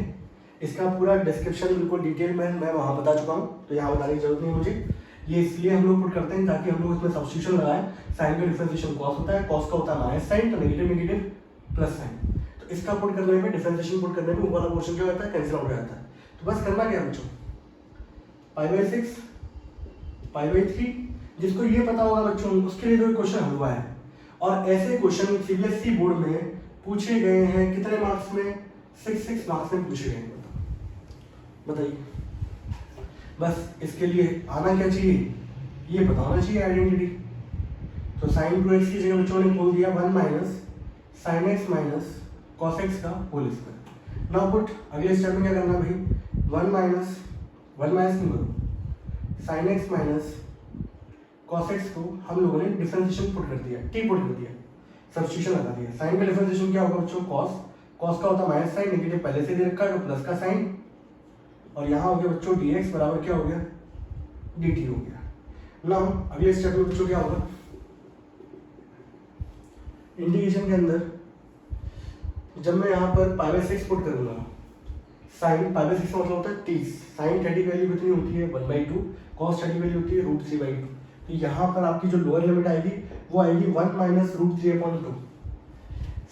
इसका पूरा डिस्क्रिप्शन बिल्कुल डिटेल में मैं वहां बता चुका हूँ, तो यहाँ बताने की जरूरत नहीं मुझे। ये इसलिए हम लोग पुट करते हैं ताकि हम लोग इसमें सब्स्टिट्यूशन लगाएं। साइन का डिफरेंशिएशन कॉस होता है, कॉस का होता है माइनस साइन, तो नेगेटिव नेगेटिव प्लस साइन। तो इसका पुट करने में, डिफरेंशिएशन पुट करने में ऊपर वाला पोर्शन क्या होता है कैंसिल आउट हो जाता है। तो बस करना क्या है बच्चों, π/6 π/3, जिसको ये पता होगा बच्चों उसके लिए तो क्वेश्चन हल हुआ है। और ऐसे क्वेश्चन सीबीएसई बोर्ड में पूछे गए हैं कितने मार्क्स में, 6 मार्क्स में पूछे गए हैं। बताइए, बस इसके लिए आना क्या चाहिए, ये बताना चाहिए आइडेंटिटी। तो sin 2x की जगह बच्चों ने बोल दिया 1 minus sin x minus cos x का होल स्क्वायर। नाउ पुट अगले स्टेप में क्या करना भाई, 1 माइनस नहीं करो, sin x minus cos x को हम लोगों ने डिफरेंशिएशन पुट कर दिया, t पुट कर दिया, सब्स्टिट्यूशन लगा दिया। sin का डिफरेंशिएशन क्या होगा बच्चों cos का होता है माइनस साइन, नेगेटिव पहले से दे रखा है तो प्लस का साइन, और यहाँ हो गया बच्चों dx बराबर क्या हो गया dt हो गया। नाउ अगले स्टेप में बच्चों क्या होगा, इंटीग्रेशन के अंदर जब मैं यहाँ पर π/6 पुट करूंगा, साइन π/6 का मतलब होता है 30, साइन 30 वैल्यू कितनी होती है 1/2, cos 30 वैल्यू होती है √3/2। तो यहाँ पर आपकी जो लोअर लिमिट आएगी वो आएगी 1 माइनस √3/2।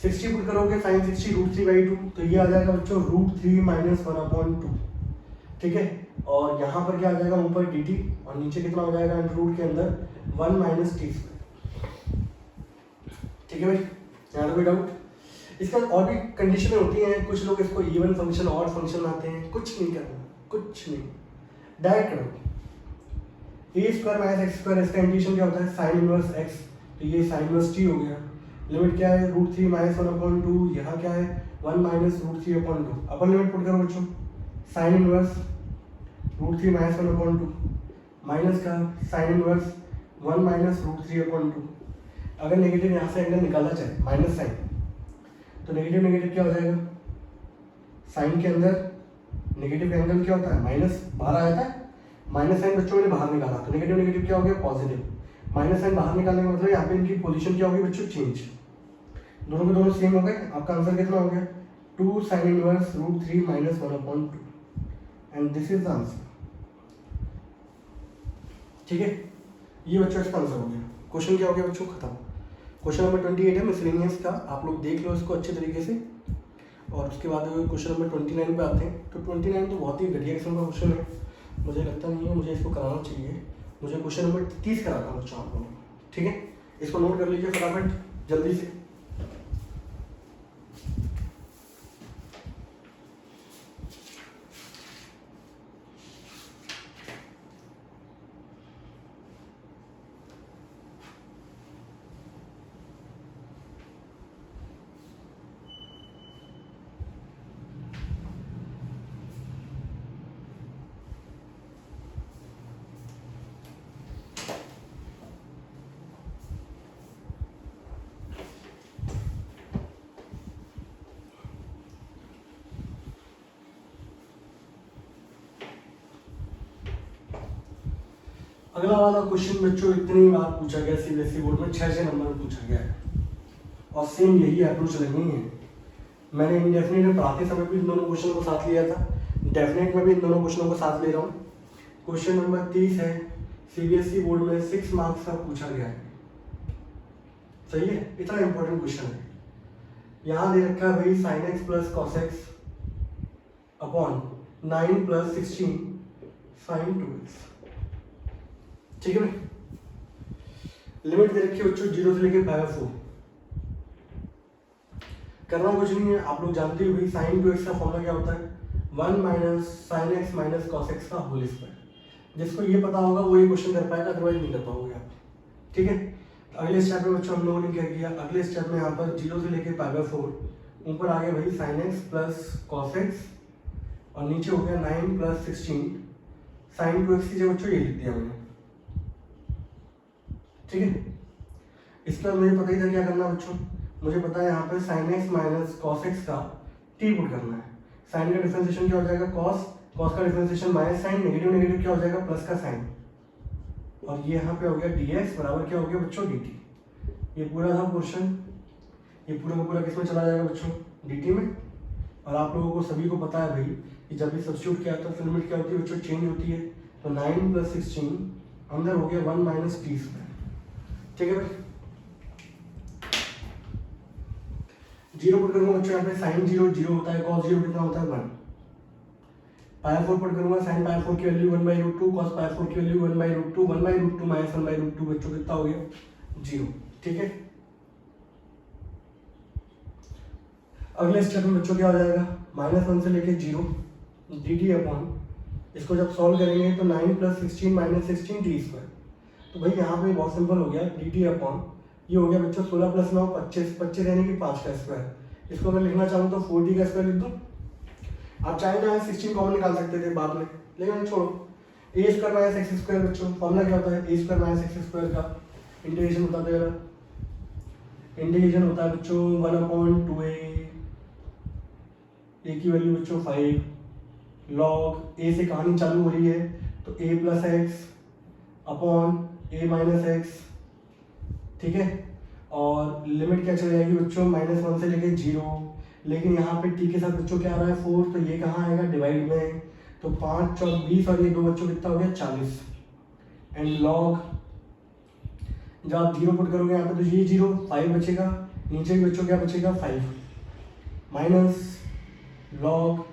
60 पुट करोगे साइन 60 √3/2, तो ये आ जाएगा बच्चों √3 माइनस 1/2। ठीक है, और यहाँ पर क्या आ जाएगा ऊपर dt और नीचे कितना हो जाएगा रूट के अंदर 1 माइनस t²। ठीक है भाई, यहाँ तो कोई डाउट। इसका और भी कंडीशनें होती हैं, कुछ लोग इसको इवन फंक्शन ऑड फंक्शन आते हैं, कुछ नहीं करना, कुछ नहीं, डायरेक्ट करो। a² माइनस x², इसका इंटीग्रेशन क्या होता है साइन इनवर्स x, तो ये साइन इनवर्स t हो गया। लिमिट क्या है √3 माइनस 1/2, यहाँ क्या है 1 माइनस √3/2। अपर लिमिट पुट करो बच्चों, साइन इनवर्स √3 माइनस 1/2 माइनस का साइन इनवर्स 1 माइनस √3/2। अगर नेगेटिव यहाँ से एंगल निकाला जाए माइनस साइन, तो नेगेटिव नेगेटिव क्या हो जाएगा, साइन के अंदर नेगेटिव एंगल क्या होता है माइनस, बाहर आ जाता है माइनस साइन बच्चों ने बाहर निकाला, तो नेगेटिव नेगेटिव क्या हो गया पॉजिटिव। माइनस साइन बाहर निकालने का मतलब यहाँ पे इनकी पोजीशन क्या होगी बच्चों चेंज, दोनों के दोनों सेम हो गए। आपका आंसर कितना हो गया 2 sine inverse √3 minus 1/2, and this is the answer. ठीक है, ये बच्चों इसका आंसर हो गया। क्वेश्चन क्या हो गया बच्चों खत्म। क्वेश्चन नंबर 28 है मिसलेनियस का, आप लोग देख लो इसको अच्छे तरीके से। और उसके बाद क्वेश्चन नंबर 29 पे आते हैं। तो 29 तो बहुत ही घटिया किस्म का क्वेश्चन है, मुझे लगता नहीं है मुझे इसको कराना चाहिए। मुझे क्वेश्चन नंबर 30 कराता हूँ बच्चों आप लोगों को। ठीक है, इसको नोट कर लीजिए फटाफट जल्दी से। अगला वाला क्वेश्चन बच्चों इतनी बार पूछा गया सीबीएसई बोर्ड में, 6 नंबर में पूछा गया है और सेम यही अप्रोच लगनी है। मैंने इंडेफिनिट में पढ़ाते समय भी इन दोनों क्वेश्चन को साथ लिया था, डेफिनेट में भी इन दोनों क्वेश्चनों को साथ ले रहा हूँ। क्वेश्चन नंबर 30 है, सीबीएसई बोर्ड में 6 मार्क्स का पूछा गया है। सही है, इतना इंपॉर्टेंट क्वेश्चन है। यहाँ दे रखा है भाई sin x plus cos x upon 9 plus 16 sin 2x। ठीक है भाई, लिमिट दे रखी है बच्चों 0 से लेके 4। करना कुछ नहीं है, आप लोग जानते हो भाई sin 2x का फॉर्मूला क्या होता है, 1 minus sign X minus cos X का होल स्क्वायर। जिसको ये पता होगा वो ये क्वेश्चन कर पाएगा, अदरवाइज नहीं कर पाओगे आप। ठीक है, अगले स्टेप में बच्चों हम लोगों ने क्या किया, अगले स्टेप में यहाँ पर 0 से लेके 4, ऊपर आ गया भाई sine x plus cos x और नीचे हो गया 9 प्लस 16 साइन 2x की जगह बच्चों ये लिख दिया मैंने। ठीक है, इसका मुझे पता ही था क्या करना बच्चों, मुझे पता है यहाँ पे sine X minus cos X का टी पुट करना है। साइन का डिफरेंशिएशन क्या हो जाएगा कॉस, कॉस का differentiation minus sine, negative negative क्या हो जाएगा प्लस का साइन, और ये यहाँ पे हो गया dx बराबर क्या हो गया बच्चों dt। ये पूरा था पोर्शन, ये पूरा का पूरा किस में चला जाएगा बच्चों dt में। और आप लोगों को सभी को पता है भाई कि जब भी सब्स्टिट्यूट किया था लिमिट क्या होती है बच्चों, चेंज होती है। तो 9 प्लस 16 अंदर हो गया 1 माइनस टी स्क्वायर। ठीक है भाई, 0 पुट करूंगा बच्चों यहाँ पे साइन 0 होता है, कॉस 0 कितना होता है 1। पाई 4 पुट करूंगा, साइन पाई 4 की वैल्यू 1/√2, कॉस पाई 4 की वैल्यू 1/√2, 1/√2 माइनस 1/√2 बच्चों कितना हो गया 0। ठीक है, अगले स्टेप में बच्चों क्या हो जाएगा, -1 से लेके 0 dt अपॉन, इसको जब सॉल्व करेंगे तो 9 प्लस 16 माइनस 16 टी स्क्वायर। तो भाई यहाँ पे बहुत सिंपल हो गया, dt अपॉन ये हो गया बच्चों 16 प्लस 9 25, 25 यानी कि 5 का स्क्वायर। इसको मैं लिखना चाहूँ तो 4t का स्क्वायर लिख दूँ। आप चाहे तो 16 कॉमन निकाल सकते थे बाद में, लेकिन छोड़ो। ए स्क्वायर माइनस एक्स स्क्वायर बच्चों फॉर्मूला क्या होता है, ए स्क्वायर माइनस एक्स स्क्वायर का इंटीग्रेशन बता दो यार। इंटीग्रेशन होता है बच्चों 1/2a, ए की वैल्यू बच्चों 5, लॉग ए से कहानी चालू हो रही है तो a plus x upon a minus x. ठीक है, और लिमिट क्या चली जाएगी बच्चों -1 से लेके 0, लेकिन यहाँ पे t के साथ बच्चों क्या आ रहा है 4, तो ये कहाँ आएगा डिवाइड में, तो 5 चौक 20 और ये 2 बच्चों कितना हो गया 40। एंड लॉग जब आप 0 पुट करोगे यहाँ पे तो ये 0 5 बचेगा, नीचे भी बच्चों क्या बचेगा 5, माइनस लॉग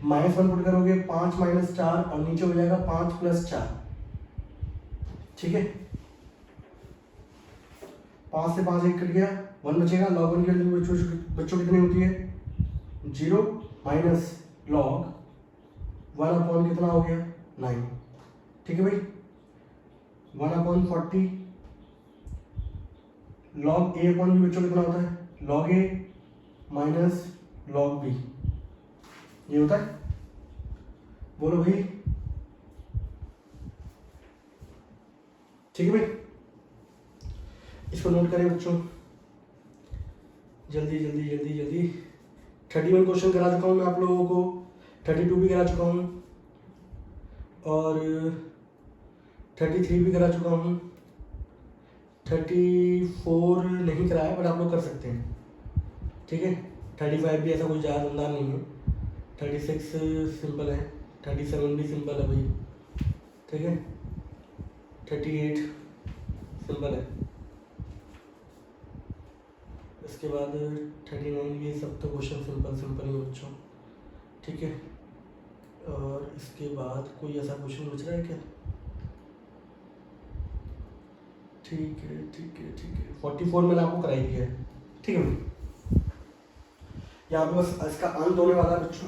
-1 पुट करोगे 5 माइनस 4 और नीचे हो जाएगा 5 प्लस 4। ठीक है, 5 से 5 1 कट गया, 1 बचेगा। लॉग 1 की वैल्यू बच्चों कितनी होती है 0 माइनस लॉग 1 अपॉन कितना हो गया 9। ठीक है भाई, 1/40 लॉग a अपॉन b बच्चों कितना होता है log a minus log b, ये होता है। बोलो भाई, ठीक है भाई, इसको नोट करें बच्चों, जल्दी जल्दी जल्दी जल्दी। 31 क्वेश्चन करा चुका हूँ मैं आप लोगों को, 32 भी करा चुका हूँ और 33 भी करा चुका हूँ, 34 नहीं कराया बट आप लोग कर सकते हैं। ठीक है, 35 भी ऐसा कोई ज़्यादा अंदाज नहीं है, 36 सिंपल है, 37 भी सिंपल है भाई। ठीक है, 38 सिंपल है, इसके बाद 39 ये सब तो क्वेश्चन सिंपल ही बच्चों। ठीक है, और इसके बाद कोई ऐसा क्वेश्चन बच रहा है क्या? ठीक है ठीक है ठीक है, 44 मैंने आपको कराई दिया है। ठीक है भाई, यहाँ पे बस इसका अंत होने वाला है बच्चों।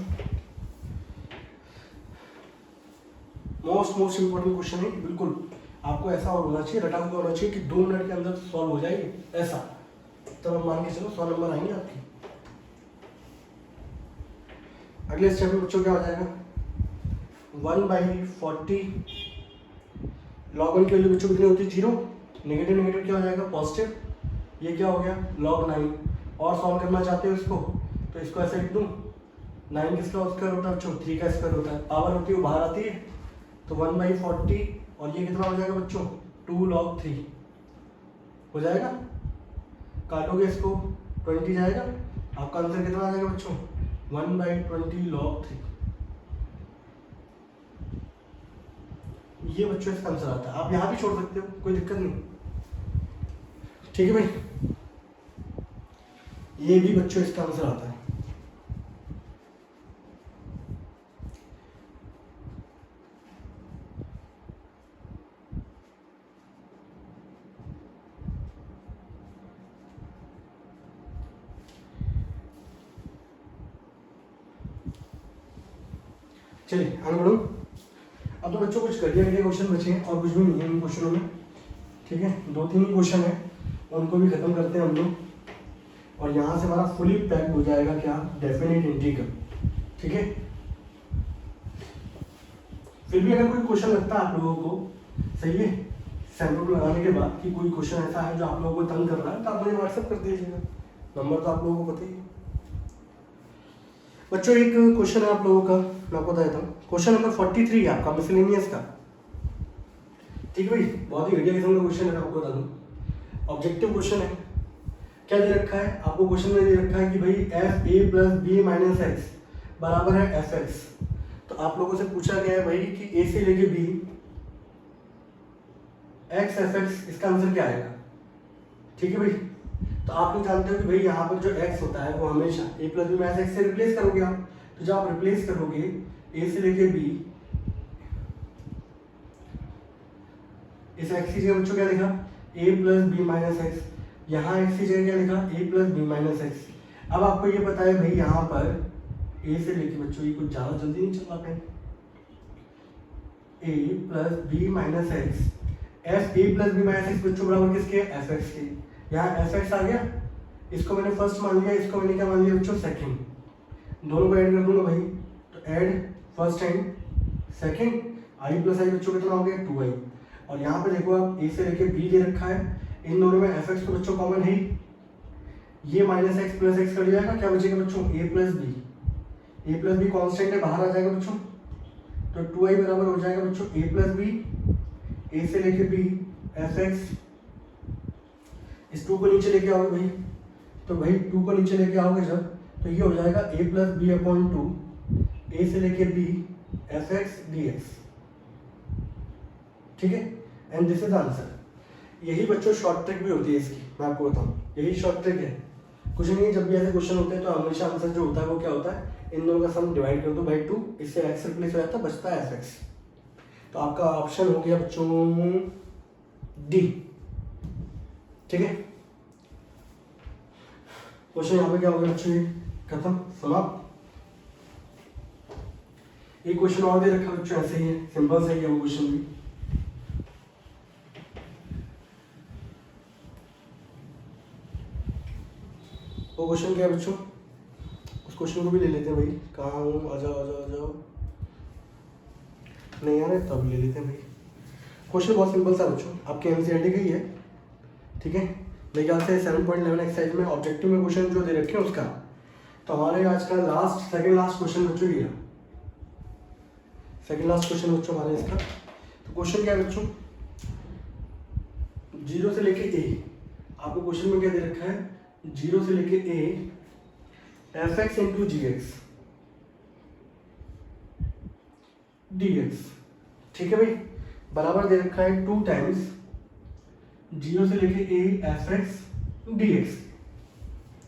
मोस्ट इम्पोर्टेंट क्वेश्चन है, बिल्कुल आपको ऐसा होना चाहिए, रटा हुआ होना चाहिए कि 2 मिनट के अंदर सॉल्व हो जाएगी, ऐसा तब हम मान के चलो 100 नंबर आएंगे आपके। अगले स्टेप में बच्चों क्या हो जाएगा 1/40 लॉग 1 की वैल्यू बच्चों कितनी होती है 0, नेगेटिव नेगेटिव क्या हो जाएगा पॉजिटिव, ये क्या हो गया log 9। और सॉल्व करना चाहते हो इसको तो इसको ऐसे लिख दूँ, 9 किसका स्क्वायर होता है बच्चों 3 का स्क्वायर होता है, पावर होती है बाहर आती है, तो 1/40 और ये कितना हो जाएगा बच्चों 2 log 3 हो जाएगा। काटोगे इसको 20 जाएगा, आपका आंसर कितना आ जाएगा बच्चों 1/20 log 3। ये बच्चों इसका आंसर आता है। आप यहाँ भी छोड़ सकते हो, कोई दिक्कत नहीं, ठीक है भाई। ये भी बच्चों इसका आंसर आता है। चलिए आगे बढ़ो। अब तो बच्चों कुछ घटिया घटिया क्वेश्चन बचे हैं और कुछ भी नहीं है इन क्वेश्चनों में, ठीक है। 2-3 ही क्वेश्चन है, उनको भी खत्म करते हैं हम लोग, और यहाँ से हमारा फुली पैक्ड हो जाएगा क्या, डेफिनेट इंटीग्रल, ठीक है। फिर भी अगर कोई क्वेश्चन लगता है आप लोगों को, सही है, सैंपल लगाने के बाद कि कोई क्वेश्चन ऐसा है जो आप लोगों को तंग कर रहा है, तो आप मुझे व्हाट्सएप कर दीजिएगा, नंबर तो आप लोगों को पता ही है। बच्चों एक क्वेश्चन है आप लोगों का, मैं आपको बता देता हूँ। क्वेश्चन नंबर 43 है आपका मिसलेनियस का, ठीक है भाई। बहुत ही घटिया किस्म का क्वेश्चन है, मैं आपको बता दूँ। ऑब्जेक्टिव क्वेश्चन है। क्या दे रखा है आपको क्वेश्चन में, दे रखा है कि भाई F A plus B minus X बराबर है एफ एक्स। तो आप लोगों से पूछा गया है भाई कि ए से लेके बी एक्स एफ एक्स, इसका आंसर क्या आएगा, ठीक है भाई। तो आप लोग जानते हो कि भाई यहाँ पर जो x होता है वो हमेशा a plus B minus X से रिप्लेस करोगे आप। तो जब आप रिप्लेस करोगे a से लेके b, इस x की जगह बच्चों क्या लिखा a plus B minus X, यहाँ x की जगह क्या लिखा a plus B minus X. अब आपको ये पता है भाई यहाँ पर a से लेके बच्चों ये कुछ ज़्यादा जल्दी नहीं चल पाते, a plus B minus X, F A plus B minus X बच्चों बराबर किसके, एफ एक्स के। यहाँ एफ एक्स आ गया, इसको मैंने फर्स्ट मान लिया, इसको मैंने क्या मान लिया बच्चों सेकंड, दोनों को ऐड कर दूंगा भाई। तो add first and second, I plus I बच्चों कितना हो गया 2i। और यहाँ पे देखो आप ए से लेके बी दे रखा है, इन दोनों में एफ एक्स तो बच्चों कॉमन है, ये minus X plus x cut जाएगा, क्या बचेगा बच्चों ए प्लस बी कॉन्स्टेंट है, बाहर आ जाएगा बच्चों। तो 2i बराबर हो जाएगा बच्चों ए प्लस बी, ए से लेके बी एफ एक्स, इस 2 को नीचे लेके आओगे भाई, तो भाई 2 को नीचे लेके आओगे जब, तो ये हो जाएगा a प्लस बी अपॉन 2 ए से लेके b F x D X, ठीक है। And this is answer. यही बच्चों शॉर्ट ट्रिक भी होती है इसकी, मैं आपको बताऊँ, यही शॉर्ट ट्रिक है, कुछ नहीं। जब भी ऐसे क्वेश्चन होते हैं तो हमेशा आंसर जो होता है वो क्या होता है, इन दोनों का सम डिवाइड कर दो बाई 2, इससे एक्स रिप्लेस हो जाता है, बचता है एफ एक्स। तो आपका ऑप्शन हो गया बच्चों डी, ठीक है। क्वेश्चन यहाँ पे क्या हो गया बच्चों, ये खत्म, समाप्त। एक क्वेश्चन और दे रखा बच्चों, ऐसे ही है, सिंपल से ही है वो क्वेश्चन भी। वो क्वेश्चन क्या है बच्चों, उस क्वेश्चन को भी ले लेते हैं भाई। कहाँ हूँ, आ जाओ आ जाओ आ जाओ, नहीं आ रहे तब ले लेते हैं भाई। क्वेश्चन बहुत सिंपल सा बच्चों, आपके एनसीईआरटी का ही है, ठीक है। मेरे ख्याल से 7.11 एक्सरसाइज में ऑब्जेक्टिव में क्वेश्चन जो दे रखे हैं उसका। तो हमारे आज का सेकंड लास्ट क्वेश्चन बच्चों ये, सेकंड लास्ट क्वेश्चन बच्चों हमारे इसका। तो क्वेश्चन क्या है बच्चों, 0 से लेके a, आपको क्वेश्चन में क्या दे रखा है, 0 से लेके a F X into G X D X, ठीक है भाई, बराबर दे रखा है 2 टाइम्स 0 से लेके a F x D X,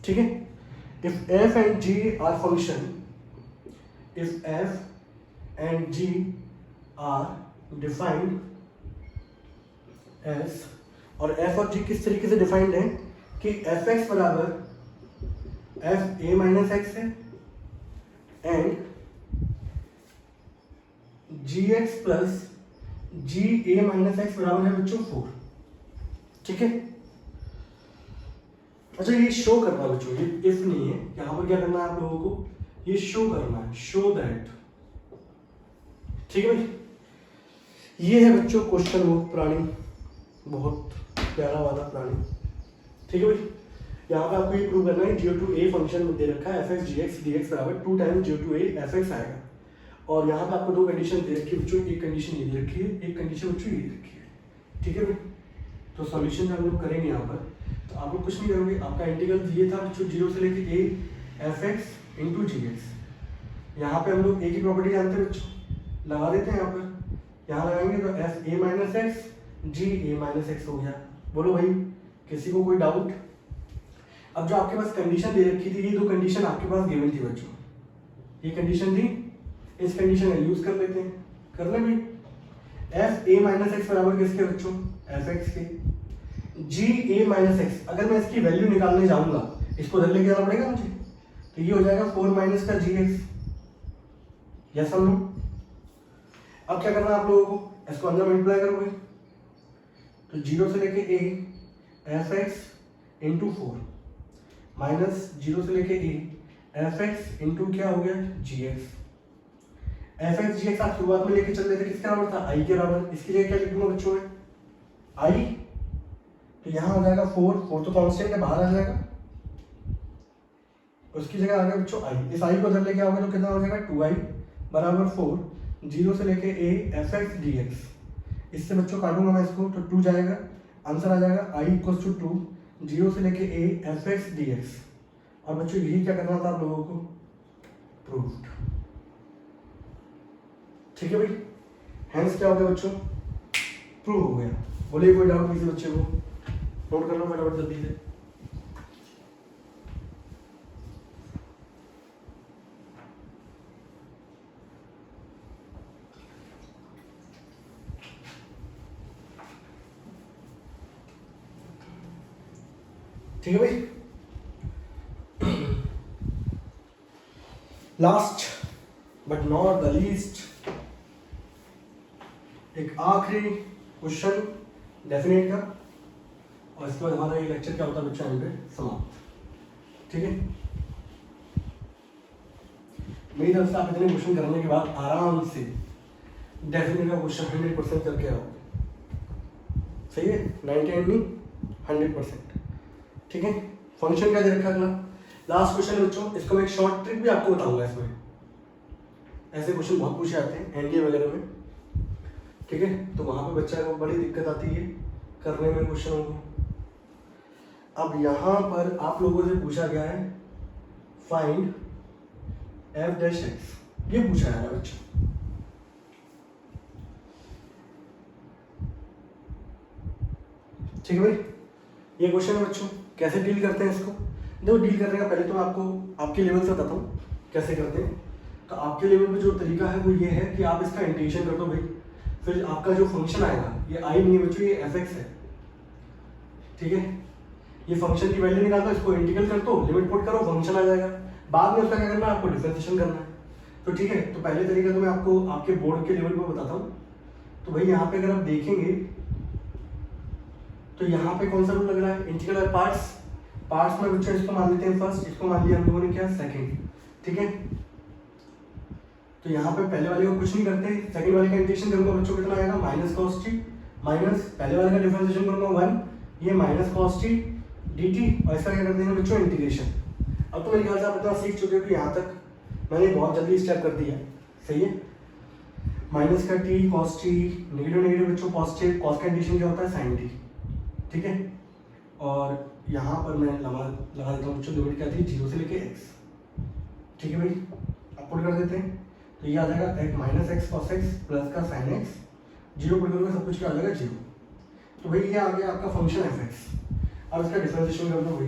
ठीक है। If f and g are function, if f and g are defined as, और f और g किस तरीके से डिफाइंड है कि एफ एक्स बराबर एफ ए माइनस एक्स है and G X plus G A minus X बराबर है बच्चों 4, ठीक है। अच्छा ये शो करना है बच्चों, ये इफ नहीं है, यहाँ पर क्या करना है आप लोगों को, ये शो करना है, शो दैट, ठीक है भाई। ये है बच्चों क्वेश्चन वो प्राणी, बहुत प्यारा वाला प्राणी, ठीक है भाई। यहाँ पे आपको ये प्रूव करना है, जीरो टू ए फंक्शन दे रखा है F X G X D X बराबर 2 times zero to A F X आएगा। और यहाँ पे आपको दो कंडीशन दे रखी है बच्चों, एक कंडीशन ये दे रखी है, एक कंडीशन बच्चों ये दे रखी है। ठीक है भाई, तो सॉल्यूशन हम लोग करेंगे यहाँ पर। तो आप लोग कुछ नहीं करोगे, आपका इंटीग्रल ये था बच्चों 0 से लेके a fx into G X. यहाँ पे हम लोग एक ही प्रॉपर्टी जानते हैं बच्चों, लगा देते हैं यहाँ पर। यहाँ लगाएंगे तो F A minus X G A minus X हो गया। बोलो भाई, किसी को कोई डाउट? अब जो आपके पास कंडीशन दे रखी थी, ये दो कंडीशन आपके पास गिवन थी बच्चों, ये कंडीशन थी, इस कंडीशन का यूज कर लेते हैं। कर ले भाई, एफ ए माइनस एक्स बराबर किसके बच्चों? एफ एक्स के। जी ए माइनस एक्स, अगर मैं इसकी वैल्यू निकालने जाऊंगा, इसको उधर लेके आना पड़ेगा मुझे, तो ये हो जाएगा 4 माइनस का जी एक्स। यस हम लोग, अब क्या करना है आप लोगों को, इसको अंदर मल्टीप्लाई करोगे तो 0 से लेके a F X into 4 minus 0 से लेके a एफ एक्स इंटू क्या हो गया जी x. F X G x आप शुरुआत में लेके चल रहे थे, किसके बराबर था? आई के बराबर। इसके लिए क्या लिख दूंगा बच्चों में? आई, तो यहाँ हो जाएगा 4 तो कांस्टेंट है, बाहर आ जाएगा, उसकी जगह आ गया बच्चों आई। इस आई को उधर लेके आओगे तो कितना हो जाएगा 2i बराबर 4 0 से लेके a F x D x. इससे बच्चों काटूंगा मैं इसको तो 2 जाएगा, आंसर आ जाएगा i इक्वल्स टू 2 0 से लेके a F x D x. और बच्चों यही क्या करना था आप लोगों को? प्रूव्ड। ठीक है भाई, हैंस क्या हो गया बच्चों? प्रूव हो गया। बोलिए कोई डाउट किसी बच्चे को? नोट कर लो फटाफट जल्दी से। ठीक है भाई, last but not the least, एक आखिरी क्वेश्चन डेफिनेट का, और इसके बाद हमारा ये लेक्चर क्या होता है बच्चों, यहाँ पे समाप्त। ठीक है, मेरी तरफ से आप इतने क्वेश्चन करने के बाद आराम से डेफिनेट का क्वेश्चन 100% करके आओगे। सही है, 99 नहीं 100%। ठीक है, फंक्शन क्या दे रखा अगला, लास्ट क्वेश्चन है बच्चों, इसको मैं एक शॉर्ट ट्रिक भी आपको बताऊंगा। इसमें ऐसे क्वेश्चन बहुत पूछे आते हैं एनडीए वगैरह में। ठीक है, तो वहां पे बच्चा को बड़ी दिक्कत आती है करने में क्वेश्चनों को। अब यहाँ पर आप लोगों से पूछा गया है फाइंड एफ डैश एक्स, ये पूछा है बच्चों। ठीक है भाई, ये क्वेश्चन है बच्चों, कैसे डील करते हैं इसको? देखो, डील करने का पहले तो मैं आपको आपके लेवल से बताता हूँ कैसे करते हैं। तो आपके लेवल पे जो तरीका है वो ये है कि आप इसका इंटीग्रेशन कर दो भाई, फिर आपका जो फंक्शन आएगा, ये आई नहीं है बच्चों, ये एफ एक्स है। ठीक है, ये फंक्शन की वैल्यू निकाल दो, इसको इंटीग्रल कर दो, लिमिट पुट करो, फंक्शन आ जाएगा। बाद में उसका क्या करना है, आपको डिफरेंशिएशन करना है। तो ठीक है, तो पहले तरीका तो मैं आपको आपके बोर्ड के लेवल पर बताता हूँ। तो भाई यहाँ पे अगर आप देखेंगे तो यहाँ पे कौन सा रूल लग रहा है, इंटीग्रल पार्ट्स में बच्चों इसको मान लेते हैं फर्स्ट, इसको मान लिया हम लोगों ने क्या, सेकंड। ठीक है, तो यहाँ पे पहले वाले को कुछ नहीं करते, सेकंड वाले का इंटीग्रेशन करूंगा बच्चों, कितना आएगा माइनस कॉस टी, माइनस पहले वाले का डिफरेंशिएशन करूंगा 1, ये minus cos T D T, और इसका क्या कर देंगे बच्चों इंटीग्रेशन। अब तो मेरे ख्याल से आप इतना सीख चुके हो कि यहाँ तक मैंने बहुत जल्दी स्टेप कर दिया। सही है, माइनस का T cos T, negative negative बच्चों पॉजिटिव, कॉस का इंटीग्रेशन क्या होता है साइन टी। ठीक है, और यहाँ पर मैं लगा देता हूँ बच्चों, लिमिट क्या थी 0 से लेके x। ठीक है भाई, अब पुट कर देते हैं, तो ये आ जाएगा एक minus x cos x plus का साइन एक्स, 0 पुट करोगे सब कुछ क्या आ जाएगा 0। तो भाई ये आ गया आपका फंक्शन एफ एक्स। अब इसका डिफरेंशिएशन कर दो भाई।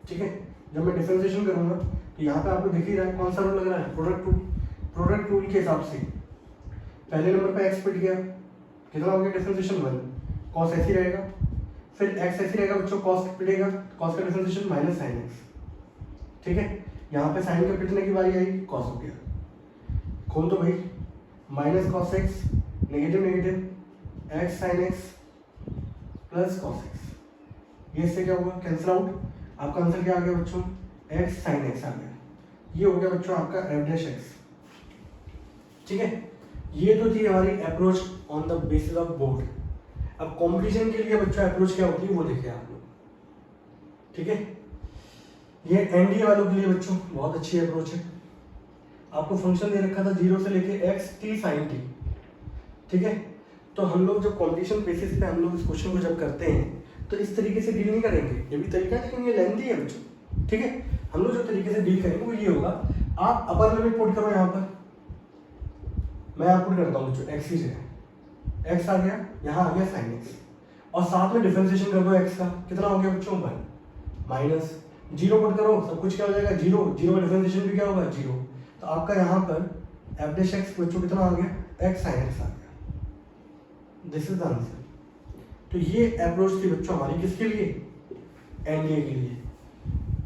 ठीक है, जब मैं डिफरेंशिएशन करूंगा तो यहाँ पे आपको दिख ही रहा है कौन सा रूल लग रहा है, प्रोडक्ट रूल के हिसाब से पहले नंबर पे एक्स पिट गया, कितना हो गया डिफरेंशिएशन 1, कॉस ऐसे ही रहेगा, फिर एक्स ऐसे रहेगा बच्चों, कॉस पिटेगा, कॉस का डिफरेंशिएशन माइनस साइन एक्स। ठीक है, यहाँ पे साइन का पिटने की बारी आई, कॉस हो गया, खोल दो भाई, minus cos x negative negative x sine x plus cos x, ये इससे क्या होगा कैंसिल आउट, आपका आंसर क्या आ गया बच्चों, एक्स साइन एक्स आ गया। ये हो गया बच्चों आपका एफ डैश एक्स। ठीक है, ये तो थी हमारी approach on the basis of board. अब कॉम्पिटिशन के लिए बच्चों अप्रोच क्या होती है वो देखिए आप लोग। ठीक है, ये एनडीए वालों के लिए बच्चों बहुत अच्छी अप्रोच है। आपको फंक्शन दे रखा था 0 से लेके x t sin t, ठीक है। तो हम लोग जब कॉम्पिटिशन बेसिस पे हम लोग इस क्वेश्चन को जब करते हैं तो इस तरीके से डील नहीं करेंगे, ये भी तरीका है लेकिन ये लेंथी है बच्चों, ठीक है। हम लोग जो तरीके से डील करेंगे वो ये होगा, आप अपर लिमिट पुट करो यहाँ पर, मैं आप पुट करता हूँ बच्चों x की जगह, x आ गया, यहाँ आ गया sin x, और साथ में डिफरेंशिएशन कर दो x का, कितना हो गया बच्चों 1 माइनस 0 पुट करो, सब कुछ क्या हो जाएगा 0, 0 का डिफरेंशिएशन भी क्या होगा 0, तो आपका यहाँ पर f डैश x बच्चों कितना आ गया x sin x आ गया। This is the answer. तो ये अप्रोच थी बच्चों हमारी किसके लिए, एनडीए के लिए।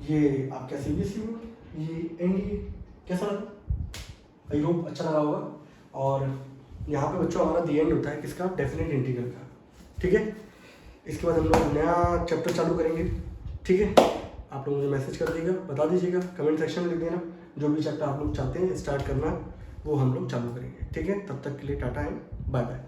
ये आपका सीबीएसई बोर्ड, ये एनडीए, कैसा लगा, आई होप अच्छा लगा होगा। और यहाँ पे बच्चों हमारा दी एंड होता है किसका, डेफिनेट इंटीग्रल का, ठीक है। इसके बाद हम लोग नया चैप्टर चालू करेंगे, ठीक है। आप लोग मुझे मैसेज कर दीजिएगा, बता दीजिएगा, कमेंट सेक्शन में लिख देना जो भी चैप्टर आप लोग चाहते हैं स्टार्ट करना वो हम लोग चालू करेंगे, ठीक है। तब तक के लिए टाटा एंड बाय बाय।